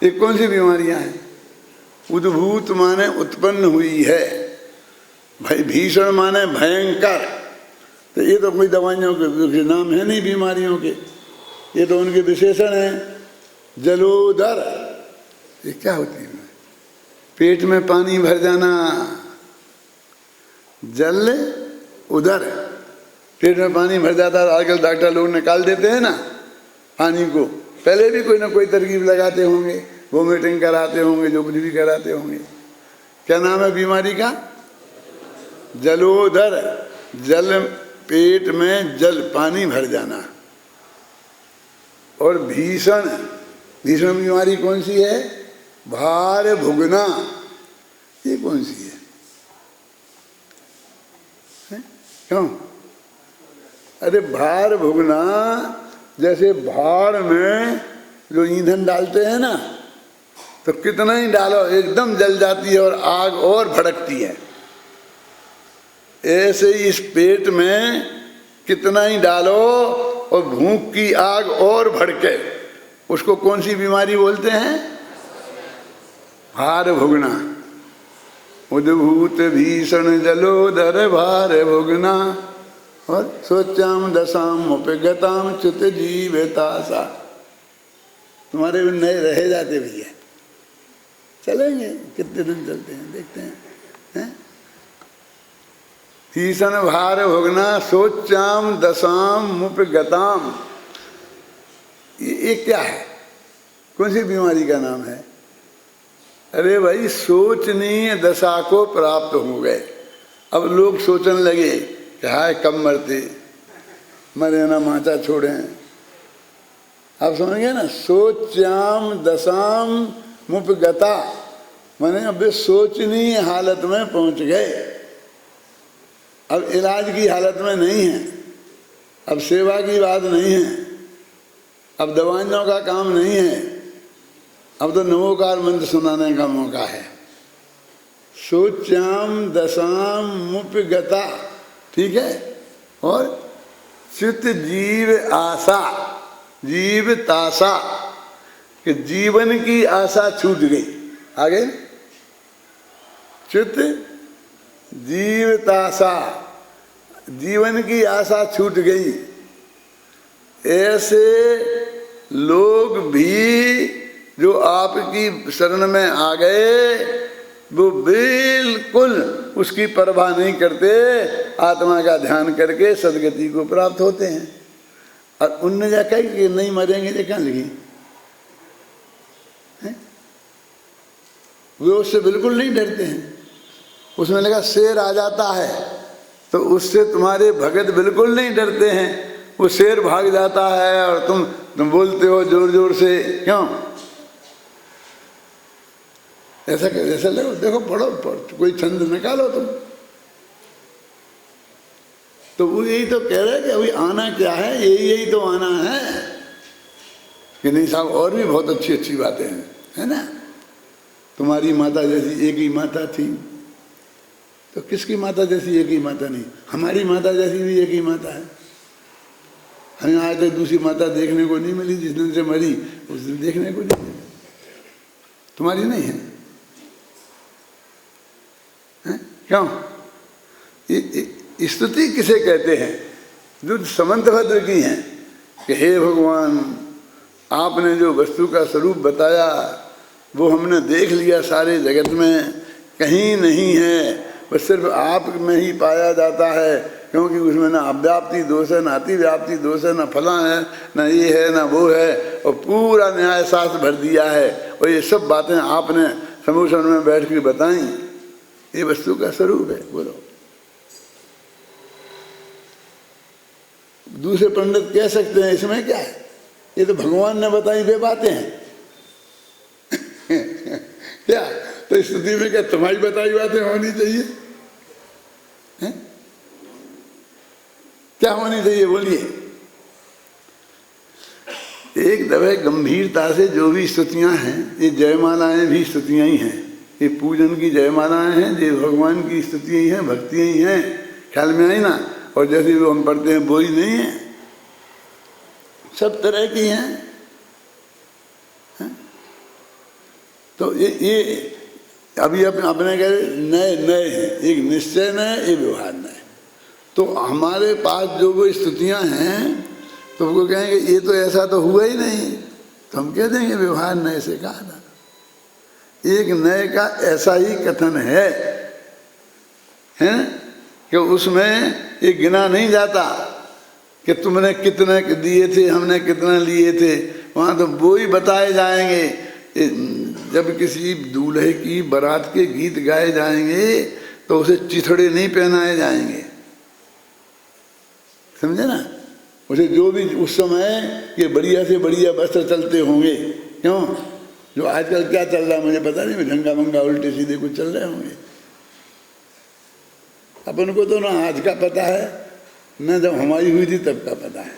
ये कौन सी बीमारियां हैं? उद्भूत माने उत्पन्न हुई है, भाई भीषण माने भयंकर। तो ये तो कोई दवाइयों के नाम है नहीं बीमारियों के, ये तो उनके विशेषण हैं। जलोदर ये क्या होती है? पेट में पानी भर जाना, जल उदर, पेट में पानी भर जाता है। आजकल डॉक्टर लोग निकाल देते हैं ना पानी को, पहले भी कोई ना कोई तरकीब लगाते होंगे, वोमिटिंग कराते होंगे, जो कुछ भी कराते होंगे। क्या नाम है बीमारी का? जलोदर, जल पेट में जल पानी भर जाना। और भीषण, भीषण बीमारी कौन सी है? भार भुगना। ये कौन सी है? क्यों? अरे भार भुगना, जैसे भाड़ में जो ईंधन डालते हैं ना, तो कितना ही डालो एकदम जल जाती है और आग और भड़कती है। ऐसे ही इस पेट में कितना ही डालो और भूख की आग और भड़के, उसको कौन सी बीमारी बोलते हैं? भार भुगना। उद्भूत भीषण जलोदर भार भुगना और सोचाम दशाम उपगताम च्युत जीवतासा। तुम्हारे भी नए रह जाते भैया, चलेंगे कितने दिन चलते हैं, देखते हैं। भीषण भार भुगना सोचाम दशाम मुपगताम, ये क्या है? कौन सी बीमारी का नाम है? अरे भाई, सोचनीय दशा को प्राप्त हो गए। अब लोग सोचने लगे कि हाय कब मरते, मरे ना माचा छोड़ें। आप समझ गए ना? सोच्याम दशाम मुपगता, माने अब सोचनीय हालत में पहुंच गए। अब इलाज की हालत में नहीं है, अब सेवा की बात नहीं है, अब दवाइयों का काम नहीं है, अब तो नमोकार मंत्र सुनाने का मौका है। सोच्याम दशाम मुपगता, ठीक है। और चित जीव आशा, जीव ताशा, कि जीवन की आशा छूट गई। आगे चित जीव ताशा, जीवन की आशा छूट गई। ऐसे लोग भी जो आपकी शरण में आ गए, वो बिल्कुल उसकी परवाह नहीं करते, आत्मा का ध्यान करके सदगति को प्राप्त होते हैं। और उनने जाकर कि नहीं मरेंगे, ये कहाँ लिखी? वे उससे बिल्कुल नहीं डरते हैं। उसमें लगा शेर आ जाता है तो उससे तुम्हारे भगत बिल्कुल नहीं डरते हैं। वो शेर भाग जाता है और तुम बोलते हो जोर जोर से, क्यों? ऐसा ऐसा लगो, देखो पढ़ो, कोई छंद निकालो तुम। तो वो यही तो कह रहे हैं कि अभी आना क्या है, यही तो आना है कि नहीं साहब। और भी बहुत अच्छी अच्छी बातें हैं, है ना। तुम्हारी माता जैसी एक ही माता थी, तो किसकी माता जैसी एक ही माता नहीं? हमारी माता जैसी भी एक ही माता है। हमें आज तक दूसरी माता देखने को नहीं मिली, जिस दिन से मरी उस दिन देखने को नहीं मिली। तुम्हारी नहीं है, है? क्यों? स्तुति किसे कहते हैं? जो समंतभद्र की है कि हे भगवान, आपने जो वस्तु का स्वरूप बताया वो हमने देख लिया, सारे जगत में कहीं नहीं है, वो सिर्फ आप में ही पाया जाता है। क्योंकि उसमें ना अव्याप्ति दोष है, ना अतिव्याप्ति दोष है, ना फला है, ना ये है, ना वो है, और पूरा न्याय शास्त्र भर दिया है। और ये सब बातें आपने समूह में बैठ कर बताई। ये वस्तु का स्वरूप है। बोलो, दूसरे पंडित कह सकते हैं इसमें क्या है, ये तो भगवान ने बताई वे बातें हैं। क्या तो इस स्थिति में क्या तुम्हारी बताई बातें होनी चाहिए? है? क्या होनी चाहिए बोलिए? एक दफे गंभीरता से जो भी स्तुतियां हैं, ये जयमालाएं भी स्तुतियां ही हैं। ये पूजन की जयमालाएं हैं, ये भगवान की स्तुतियां ही हैं, भक्तियां ही हैं। ख्याल में आई ना? और जैसे वो हम पढ़ते हैं वो ही नहीं है, सब तरह की हैं। तो ये अभी अपने कह नए नए हैं, एक निश्चय नए, एक व्यवहार नए। तो हमारे पास जो वो स्तुतियां हैं, तो वो कहेंगे ये तो ऐसा तो हुआ ही नहीं, तो हम कह देंगे व्यवहार नए से कहा था। एक नए का ऐसा ही कथन है कि उसमें ये गिना नहीं जाता कि तुमने कितने दिए थे, हमने कितने लिए थे। वहाँ तो वो ही बताए जाएंगे। जब किसी दूल्हे की बारात के गीत गाए जाएंगे तो उसे चिथड़े नहीं पहनाए जाएंगे, समझे ना? वो उसे जो भी उस समय ये बढ़िया से बढ़िया वस्त्र चलते होंगे, क्यों? जो आजकल क्या चल रहा है मुझे पता नहीं, ढंगा मंगा उल्टे सीधे कुछ चल रहे होंगे। अपन को तो ना आज का पता है, न जब हमारी हुई थी तब का पता है।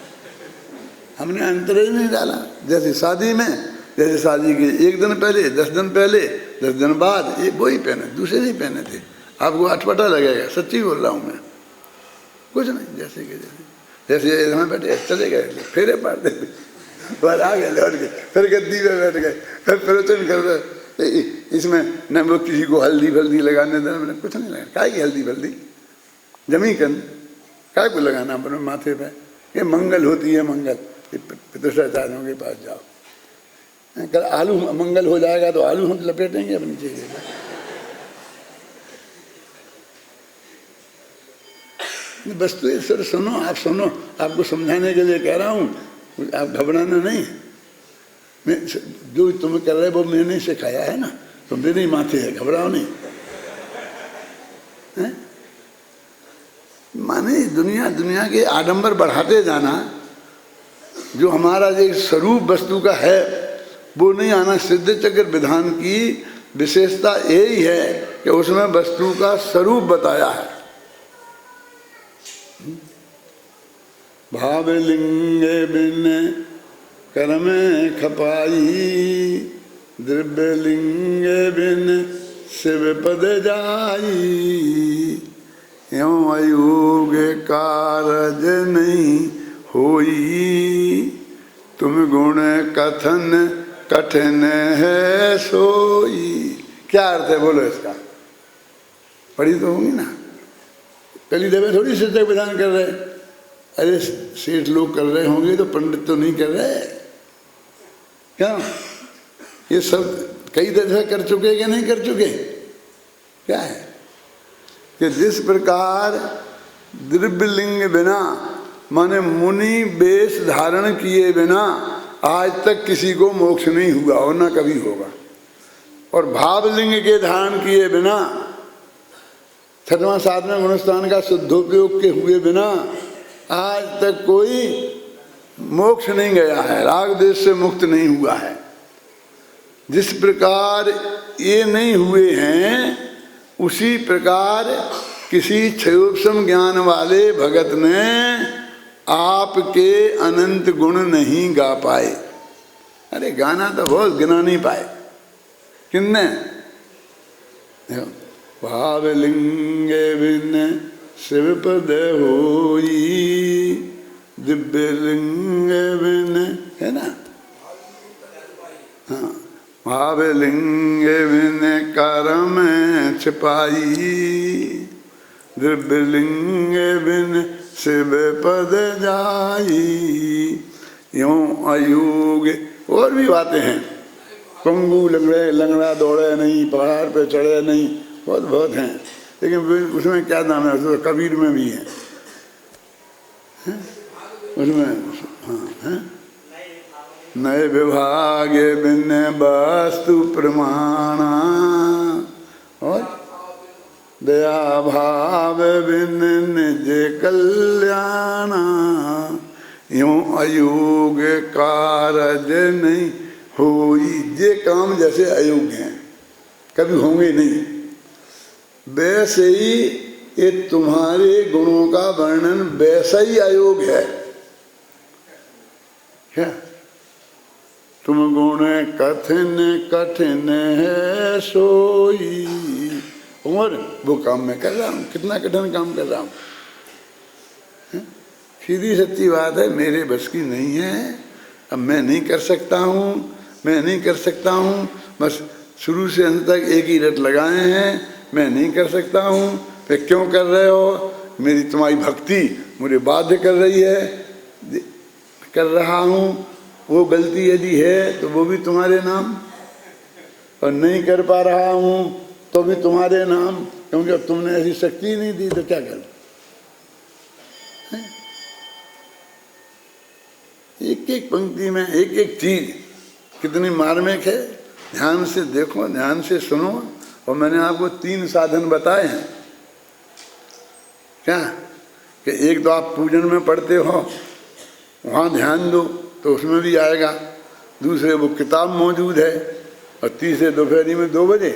हमने अंतर ही नहीं डाला। जैसे शादी में, जैसे शादी के 1 दिन पहले, 10 दिन पहले, 10 दिन बाद ये वही पहने, दूसरे नहीं पहने थे। आपको अटपटा लगेगा, सच्ची बोल रहा हूँ मैं, कुछ नहीं। जैसे कि जैसे यहाँ बैठे चले गए, फेरे पारते बाहर आ गए, लौट गए, फिर गद्दी में बैठ गए, फिर प्रवचन कर रहे। इसमें न वो किसी को हल्दी फल्दी लगाने देना, मैंने कुछ नहीं लगाया। काय की हल्दी फल्दी जमी कन काय को लगाना अपने माथे पे? ये मंगल होती है, मंगल। पितृष्टाचार्यों के पास जाओ, कल आलू मंगल हो जाएगा तो आलू हम लपेटेंगे अपनी चेहरे पे। बस तो ये सर सुनो, आप सुनो, आपको समझाने के लिए कह रहा हूँ, आप घबराना नहीं। मैं जो तुम्हें कर रहे वो मैंने सिखाया है ना, तो मेरे ही माथे है, घबराओ नहीं है? माने दुनिया के आडंबर बढ़ाते जाना, जो हमारा जो स्वरूप वस्तु का है वो नहीं आना। सिद्ध चक्र विधान की विशेषता यही है कि उसमें वस्तु का स्वरूप बताया है। भाव लिंगे बिन कर्म खपाई, द्रव्य लिंगे बिन शिव पद जाई। यों अयोग कारज नहीं होई, तुम गुण कथन कठिन है सोई। क्या अर्थ है बोलो इसका? पढ़ी तो होंगी ना, पहली दफे थोड़ी सिद्ध विधान कर रहे। अरे सेठ लोग कर रहे होंगे तो पंडित तो नहीं कर रहे क्या? ये सब कई दफे कर चुके कि नहीं कर चुके? क्या है कि जिस प्रकार द्रव्यलिंग बिना, माने मुनि वेश धारण किए बिना आज तक किसी को मोक्ष नहीं हुआ और ना कभी होगा, और भावलिंग के धारण किए बिना, 6वां 7वें गुणस्थान का शुद्धोपयोग के हुए बिना आज तक कोई मोक्ष नहीं गया है, राग देश से मुक्त नहीं हुआ है। जिस प्रकार ये नहीं हुए हैं, उसी प्रकार किसी क्षयोपम ज्ञान वाले भगत ने आपके अनंत गुण नहीं गा पाए। अरे गाना तो बहुत गिना नहीं पाए। किन्ने? भावलिंगे बिन शिव पद होई, दिव्य लिंग बिन, है ना? हाँ, भावलिंग बिन कर्म छिपाई, द्रव्य लिंग बिन शिव पद जाई। यों अयोग, और भी बातें हैं। पंगु लंगड़ा दौड़े नहीं, पहाड़ पे चढ़े नहीं, बहुत बहुत हैं। लेकिन उसमें क्या नाम है? तो कबीर में भी है, उसमें हाँ है, नए विभागे बिन वस्तु प्रमाणा, और दया भाव बिन निज कल्याणा। यूं अयोग कारज नहीं होई। ये काम जैसे अयोग्य हैं, कभी होंगे नहीं, वैसे ही ये तुम्हारे गुणों का वर्णन वैसा ही अयोग है। क्या? तुम गुण कठिन कठिन है सोई, और वो काम मैं कर रहा हूँ। कितना कठिन काम कर रहा हूँ? सीधी सच्ची बात है, मेरे बस की नहीं है। अब मैं नहीं कर सकता हूँ, मैं नहीं कर सकता हूँ। बस शुरू से अंत तक एक ही रट लगाए हैं, मैं नहीं कर सकता हूँ। फिर क्यों कर रहे हो? मेरी तुम्हारी भक्ति मुझे बाध्य कर रही है, कर रहा हूँ। वो गलती यदि है तो वो भी तुम्हारे नाम, और नहीं कर पा रहा हूँ तो भी तुम्हारे नाम, क्योंकि अब तुमने ऐसी शक्ति नहीं दी तो क्या कर। एक एक पंक्ति में एक एक चीज कितनी मार्मिक है। ध्यान से देखो, ध्यान से सुनो। और मैंने आपको 3 साधन बताए हैं। क्या? कि एक तो आप पूजन में पढ़ते हो वहाँ ध्यान दो तो उसमें भी आएगा। दूसरे वो किताब मौजूद है। और तीसरे दोपहरी में 2 बजे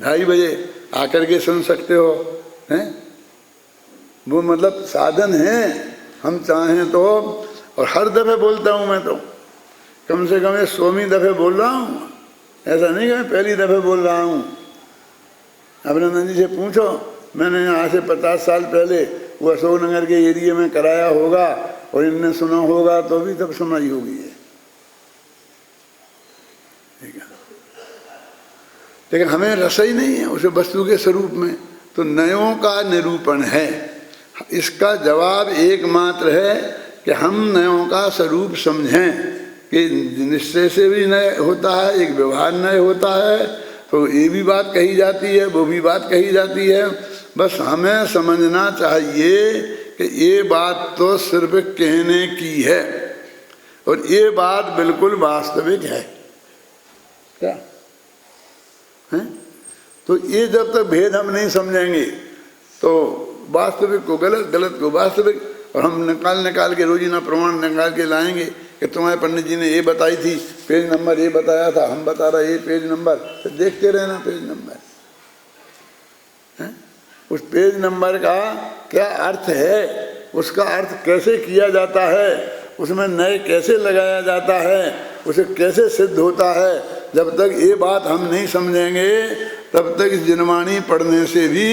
2:30 बजे आकर के सुन सकते हो, हैं? वो मतलब साधन है, हम चाहें तो। और हर दफ़े बोलता हूँ मैं तो, कम से कम 100वीं दफ़े बोल रहा हूँ। ऐसा नहीं कि मैं पहली दफ़े बोल रहा हूँ। अभिनंदन जी से पूछो, मैंने आज से 50 साल पहले वो अशोकनगर के एरिया में कराया होगा और इनने सुना होगा तो भी तब सुनाई होगी है, ठीक है। लेकिन हमें रस ही नहीं है उसे वस्तु के स्वरूप में, तो नयों का निरूपण है। इसका जवाब एकमात्र है कि हम नयों का स्वरूप समझें कि निश्चय से भी नय होता है, एक व्यवहार नय होता है। तो ये भी बात कही जाती है, वो भी बात कही जाती है। बस हमें समझना चाहिए कि ये बात तो सिर्फ कहने की है और ये बात बिल्कुल वास्तविक है। क्या है? तो ये जब तक भेद हम नहीं समझेंगे तो वास्तविक को गलत, गलत को वास्तविक, और हम निकाल के रोजीना प्रमाण निकाल के लाएंगे कि तुम्हारे पंडित जी ने ये बताई थी, पेज नंबर ये बताया था, हम बता रहे ये पेज नंबर, तो देखते रहना पेज नंबर है? उस पेज नंबर का क्या अर्थ है, उसका अर्थ कैसे किया जाता है, उसमें नए कैसे लगाया जाता है, उसे कैसे सिद्ध होता है, जब तक ये बात हम नहीं समझेंगे तब तक इस जिनवाणी पढ़ने से भी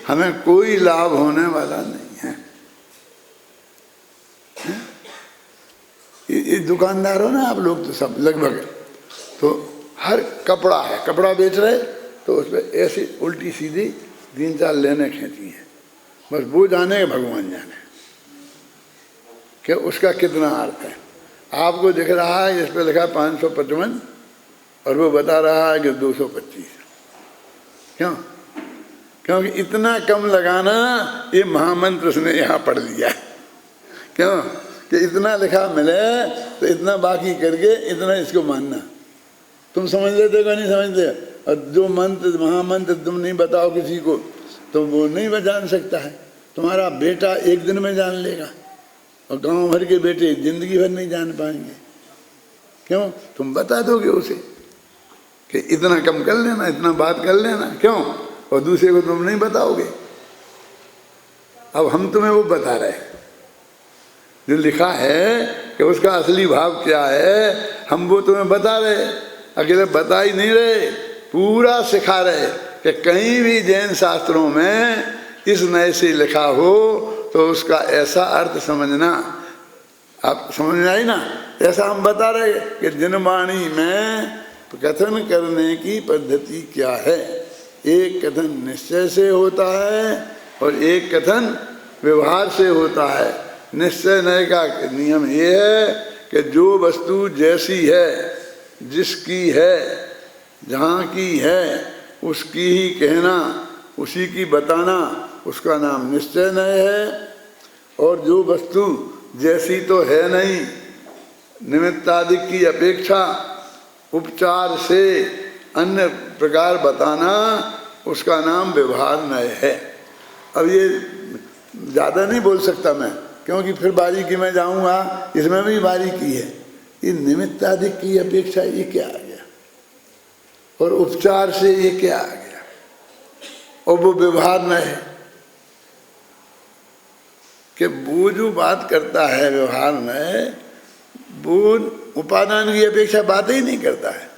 हमें कोई लाभ होने वाला नहीं है। ये दुकानदार हो ना आप लोग तो सब लगभग, तो हर कपड़ा है, कपड़ा बेच रहे तो उस पर ऐसी उल्टी सीधी 3-4 लेने खींची हैं, बस वो जाने भगवान जाने कि उसका कितना अर्थ है। आपको दिख रहा है इस पर लिखा 555 और वो बता रहा है कि 225। क्यों? क्योंकि इतना कम लगाना ये महामंत्र उसने यहाँ पढ़ लिया। क्यों? कि इतना लिखा मिले तो इतना बाकी करके इतना इसको मानना। तुम समझ लेते को नहीं समझते, और जो मंत्र महामंत्र तुम नहीं बताओ किसी को तो वो नहीं जान सकता है। तुम्हारा बेटा एक दिन में जान लेगा और गांव भर के बेटे जिंदगी भर नहीं जान पाएंगे। क्यों? तुम बता दोगे उसे कि इतना कम कर लेना, इतना बात कर लेना। क्यों? और दूसरे को तुम नहीं बताओगे। अब हम तुम्हें वो बता रहे हैं जो लिखा है कि उसका असली भाव क्या है, हम वो तुम्हें बता रहे। अकेले बता ही नहीं रहे, पूरा सिखा रहे कि कहीं भी जैन शास्त्रों में इस नए से लिखा हो तो उसका ऐसा अर्थ समझना। आप समझ में आई ना? ऐसा हम बता रहे कि जिनवाणी में कथन करने की पद्धति क्या है। एक कथन निश्चय से होता है और एक कथन व्यवहार से होता है। निश्चय नय का नियम ये है कि जो वस्तु जैसी है, जिसकी है, जहाँ की है, उसकी ही कहना, उसी की बताना, उसका नाम निश्चय नय है। और जो वस्तु जैसी तो है नहीं, निमित्तादि की अपेक्षा उपचार से अन्य प्रकार बताना, उसका नाम व्यवहार नय है। अब ये ज़्यादा नहीं बोल सकता मैं, क्योंकि फिर बारीकी में जाऊंगा, इसमें भी बारीकी है। ये निमित्तादि की अपेक्षा ये क्या आ गया, और उपचार से ये क्या आ गया, और वो व्यवहार न है कि वो जो बात करता है व्यवहार में, वो उपादान की अपेक्षा बात ही नहीं करता है।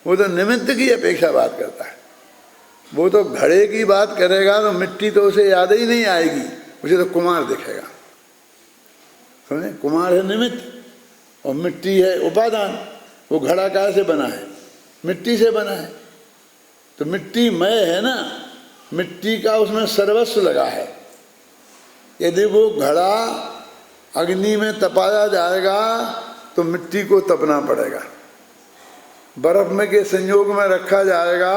वो तो निमित्त की अपेक्षा बात करता है। वो तो घड़े की बात करेगा तो मिट्टी तो उसे याद ही नहीं आएगी, उसे तो कुमार दिखेगा। समझे? कुमार है निमित्त और मिट्टी है उपादान। वो घड़ा कहाँ से बना है? मिट्टी से बना है। तो मिट्टी मय है ना, मिट्टी का उसमें सर्वस्व लगा है। यदि वो घड़ा अग्नि में तपाया जाएगा तो मिट्टी को तपना पड़ेगा। बर्फ में के संयोग में रखा जाएगा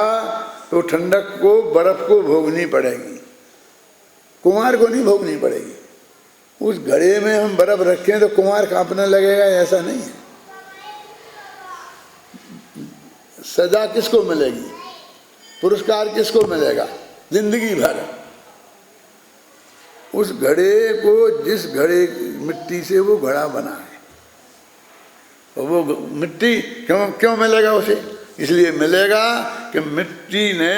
तो ठंडक को, बर्फ को भोगनी पड़ेगी, कुमार को नहीं भोगनी पड़ेगी। उस घड़े में हम बर्फ रखें तो कुमार कांपने लगेगा, ऐसा नहीं है। सजा किसको मिलेगी, पुरस्कार किसको मिलेगा? जिंदगी भर उस घड़े को, जिस घड़े मिट्टी से वो घड़ा बना है, और वो मिट्टी क्यों मिलेगा उसे? इसलिए मिलेगा कि मिट्टी ने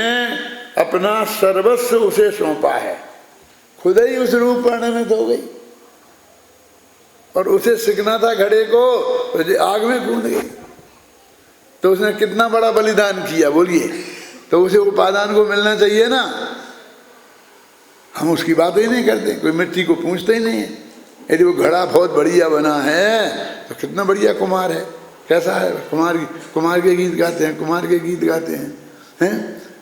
अपना सर्वस्व उसे सौंपा है, खुद ही उस रूप परिणमित हो गई। और उसे सीखना था घड़े को, तो आग में कूद गई। तो उसने कितना बड़ा बलिदान किया बोलिए, तो उसे उपादान को मिलना चाहिए ना। हम उसकी बात ही नहीं करते, कोई मिट्टी को पूछते ही नहीं है। यदि वो घड़ा बहुत बढ़िया बना है तो कितना बढ़िया कुम्हार है, कैसा है कुम्हार के गीत गाते हैं, कुम्हार के गीत गाते हैं।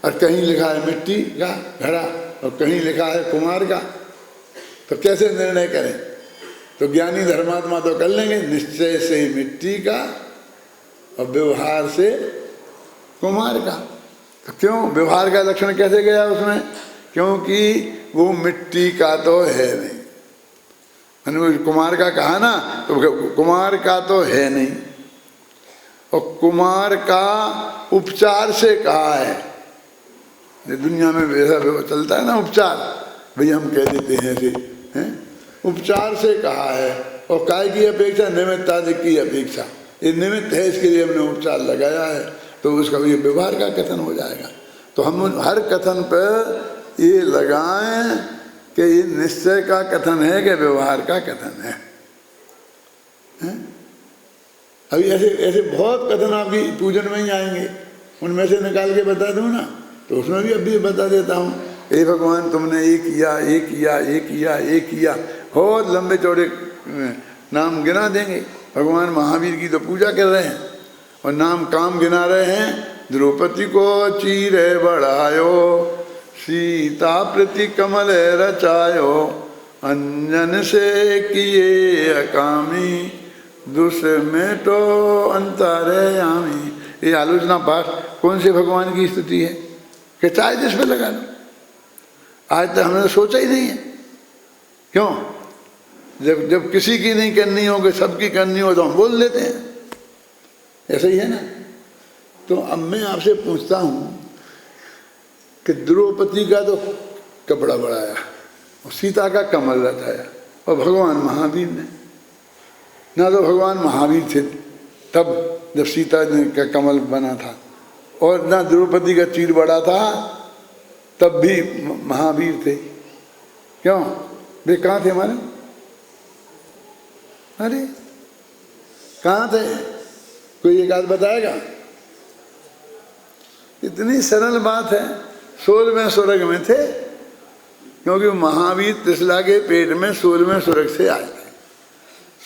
और कहीं लिखा है मिट्टी का घड़ा और कहीं लिखा है कुम्हार का, तो कैसे निर्णय करें? तो ज्ञानी धर्मात्मा तो कर लेंगे, निश्चय से मिट्टी का और व्यवहार से कुम्हार का। तो क्यों व्यवहार का लक्षण कैसे गया उसमें? क्योंकि वो मिट्टी का तो है नहीं। मैंने कुमार का कहा ना, तो कुमार का तो है नहीं, और कुमार का उपचार से कहा है। दुनिया में वैसा चलता है ना उपचार, भैया हम कह देते हैं ऐसे, उपचार से कहा है। और काय की अपेक्षा? निमित्तादि की अपेक्षा। ये निमित्त है, इसके लिए हमने उपचार लगाया है, तो उसका ये व्यवहार का कथन हो जाएगा। तो हम हर कथन पर ये लगाएं कि ये निश्चय का कथन है कि व्यवहार का कथन है। अभी ऐसे ऐसे बहुत कथन आपकी पूजन में ही आएंगे, उनमें से निकाल के बता दूं ना, तो उसमें भी अभी बता देता हूँ। हे भगवान, तुमने ये किया, ये किया, ये किया, ये किया, बहुत लंबे चौड़े नाम गिना देंगे। भगवान महावीर की तो पूजा कर रहे हैं और नाम काम गिना रहे हैं। द्रौपदी को चीरे बढ़ायो, सीता प्रति कमल रचायो, अंजन से किए अकामी, दुष्मेटो अंतरयामी। ये आलोचना पाठ कौन से भगवान की स्तुति है कि चाहे जिस पे लगा लो। आज तक हमने सोचा ही नहीं है। क्यों? जब किसी की नहीं करनी हो कि सबकी करनी हो तो हम बोल देते हैं, ऐसा ही है ना। तो अब मैं आपसे पूछता हूं कि द्रौपदी का तो कपड़ा बढ़ाया और सीता का कमल रचाया, और भगवान महावीर ने ना, तो भगवान महावीर थे तब जब सीता का कमल बना था, और ना द्रौपदी का चीर बड़ा था तब भी महावीर थे। क्यों? वे कहाँ थे हमारे? अरे कहाँ थे? कोई एक आध बताएगा? इतनी सरल बात है। 16वें स्वर्ग में थे, क्योंकि महावीर त्रिशला के पेट में 16वें स्वर्ग से आए थे।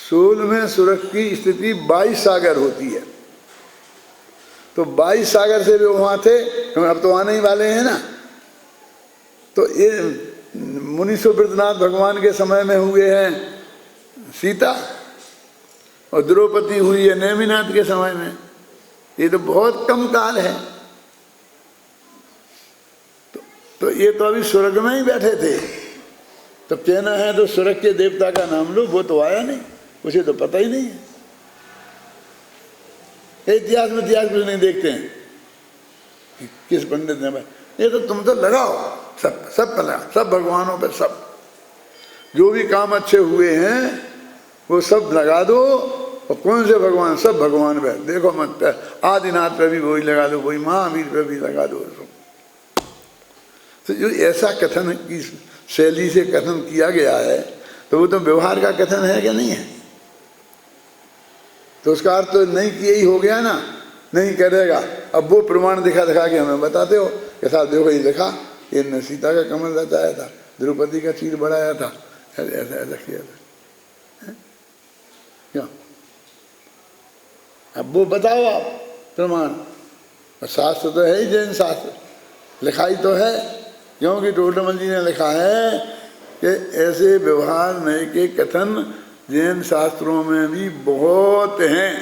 16वें स्वर्ग की स्थिति 22 सागर होती है, तो 22 सागर से भी वहाँ थे, क्योंकि अब तो आने ही वाले हैं ना। तो ये मुनीश्वरनाथ भगवान के समय में हुए हैं सीता, और द्रौपदी हुई है नेमिनाथ के समय में। ये तो बहुत कम काल है। तो ये तो अभी स्वर्ग में ही बैठे थे। तो कहना है तो स्वर्ग के देवता का नाम लो, वो तो आया नहीं, उसे तो पता ही नहीं है। इतिहास में इतिहास कुछ नहीं देखते हैं कि किस पंडित ने, ये तो तुम तो लगाओ सब लगा, सब भगवानों पर, सब जो भी काम अच्छे हुए हैं वो सब लगा दो। और कौन से भगवान? सब भगवान पे देखो मत, आदिनाथ पे भी वही लगा दो, वही महावीर पे भी लगा दो। तो जो ऐसा कथन की शैली से कथन किया गया है, तो वो तो व्यवहार का कथन है क्या? नहीं है। तो उसका अर्थ तो नहीं किए ही हो गया ना, नहीं करेगा। अब वो प्रमाण दिखा दिखा के हमें बताते हो कि साहब देखो ये लिखा, ये सीता का कमल रचाया था, द्रौपदी का चीर बढ़ाया था, ऐसा ऐसा किया था। क्यों? अब वो बताओ आप प्रमाण। शास्त्र तो है ही, जैन शास्त्र लिखाई तो है, क्योंकि टोडरमल जी ने लिखा है कि ऐसे व्यवहार नहीं के कथन जैन शास्त्रों में भी बहुत हैं।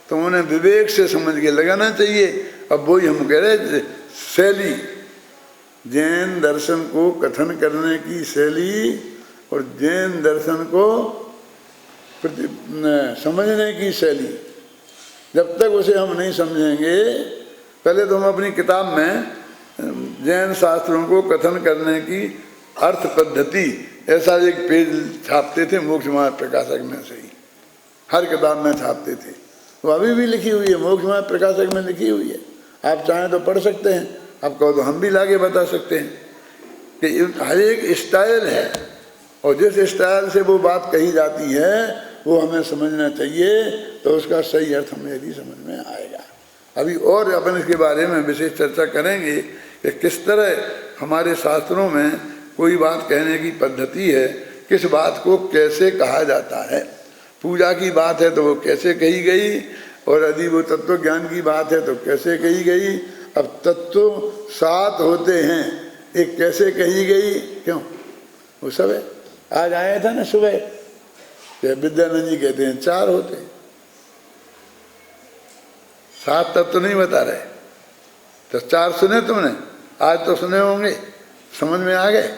तो उन्हें विवेक से समझ के लगाना चाहिए। अब वही हम कह रहे शैली, जैन दर्शन को कथन करने की शैली और जैन दर्शन को समझने की शैली, जब तक उसे हम नहीं समझेंगे, पहले तो हम अपनी किताब में जैन शास्त्रों को कथन करने की अर्थ पद्धति ऐसा एक पेज छापते थे मोक्ष मार्ग प्रकाशक में से ही, हर किताब में छापते थे। वो अभी भी लिखी हुई है, मोक्ष मार्ग प्रकाशक में लिखी हुई है, आप चाहें तो पढ़ सकते हैं, आप कहो तो हम भी लाके बता सकते हैं कि हर एक स्टाइल है और जिस स्टाइल से वो बात कही जाती है वो हमें समझना चाहिए, तो उसका सही अर्थ हमें यदि समझ में आएगा। अभी और अपन इसके बारे में विशेष चर्चा करेंगे कि किस तरह हमारे शास्त्रों में कोई बात कहने की पद्धति है, किस बात को कैसे कहा जाता है। पूजा की बात है तो वो कैसे कही गई, और यदि वो तत्व ज्ञान की बात है तो कैसे कही गई। अब तत्व 7 होते हैं, एक कैसे कही गई, क्यों वो सब है। आज आया था ना सुबह, विद्यानंद जी कहते हैं 4 होते हैं, 7 तत्व नहीं बता रहे, तो 4 सुने तुमने, आज तो सुने होंगे, समझ में आ गए,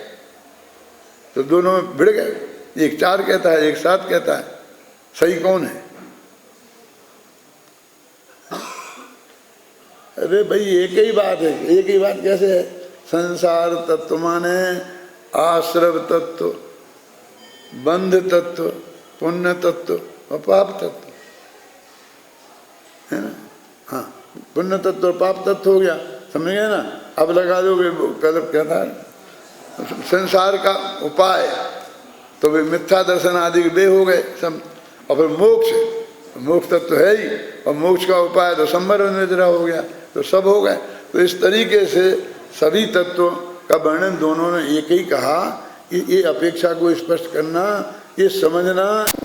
तो दोनों में भिड़ गए। एक 4 कहता है, एक 7 कहता है, सही कौन है? अरे भाई एक ही बात है, एक ही बात कैसे है? संसार तत्व माने आश्रव तत्व, बंध तत्व, पुण्य तत्व और पाप तत्व है ना। हाँ, पुण्य तत्व और पाप तत्व हो गया, समझ गए ना। अब लगा दोगे कलब क्या था, संसार का उपाय, तो वे मिथ्या दर्शन आदि वे हो गए सब। और फिर मोक्ष, मोक्ष तत्व है ही, और मोक्ष का उपाय तो संवर निद्रा हो गया, तो सब हो गए। तो इस तरीके से सभी तत्वों का वर्णन दोनों ने एक ही कहा। ये अपेक्षा को स्पष्ट करना, ये समझना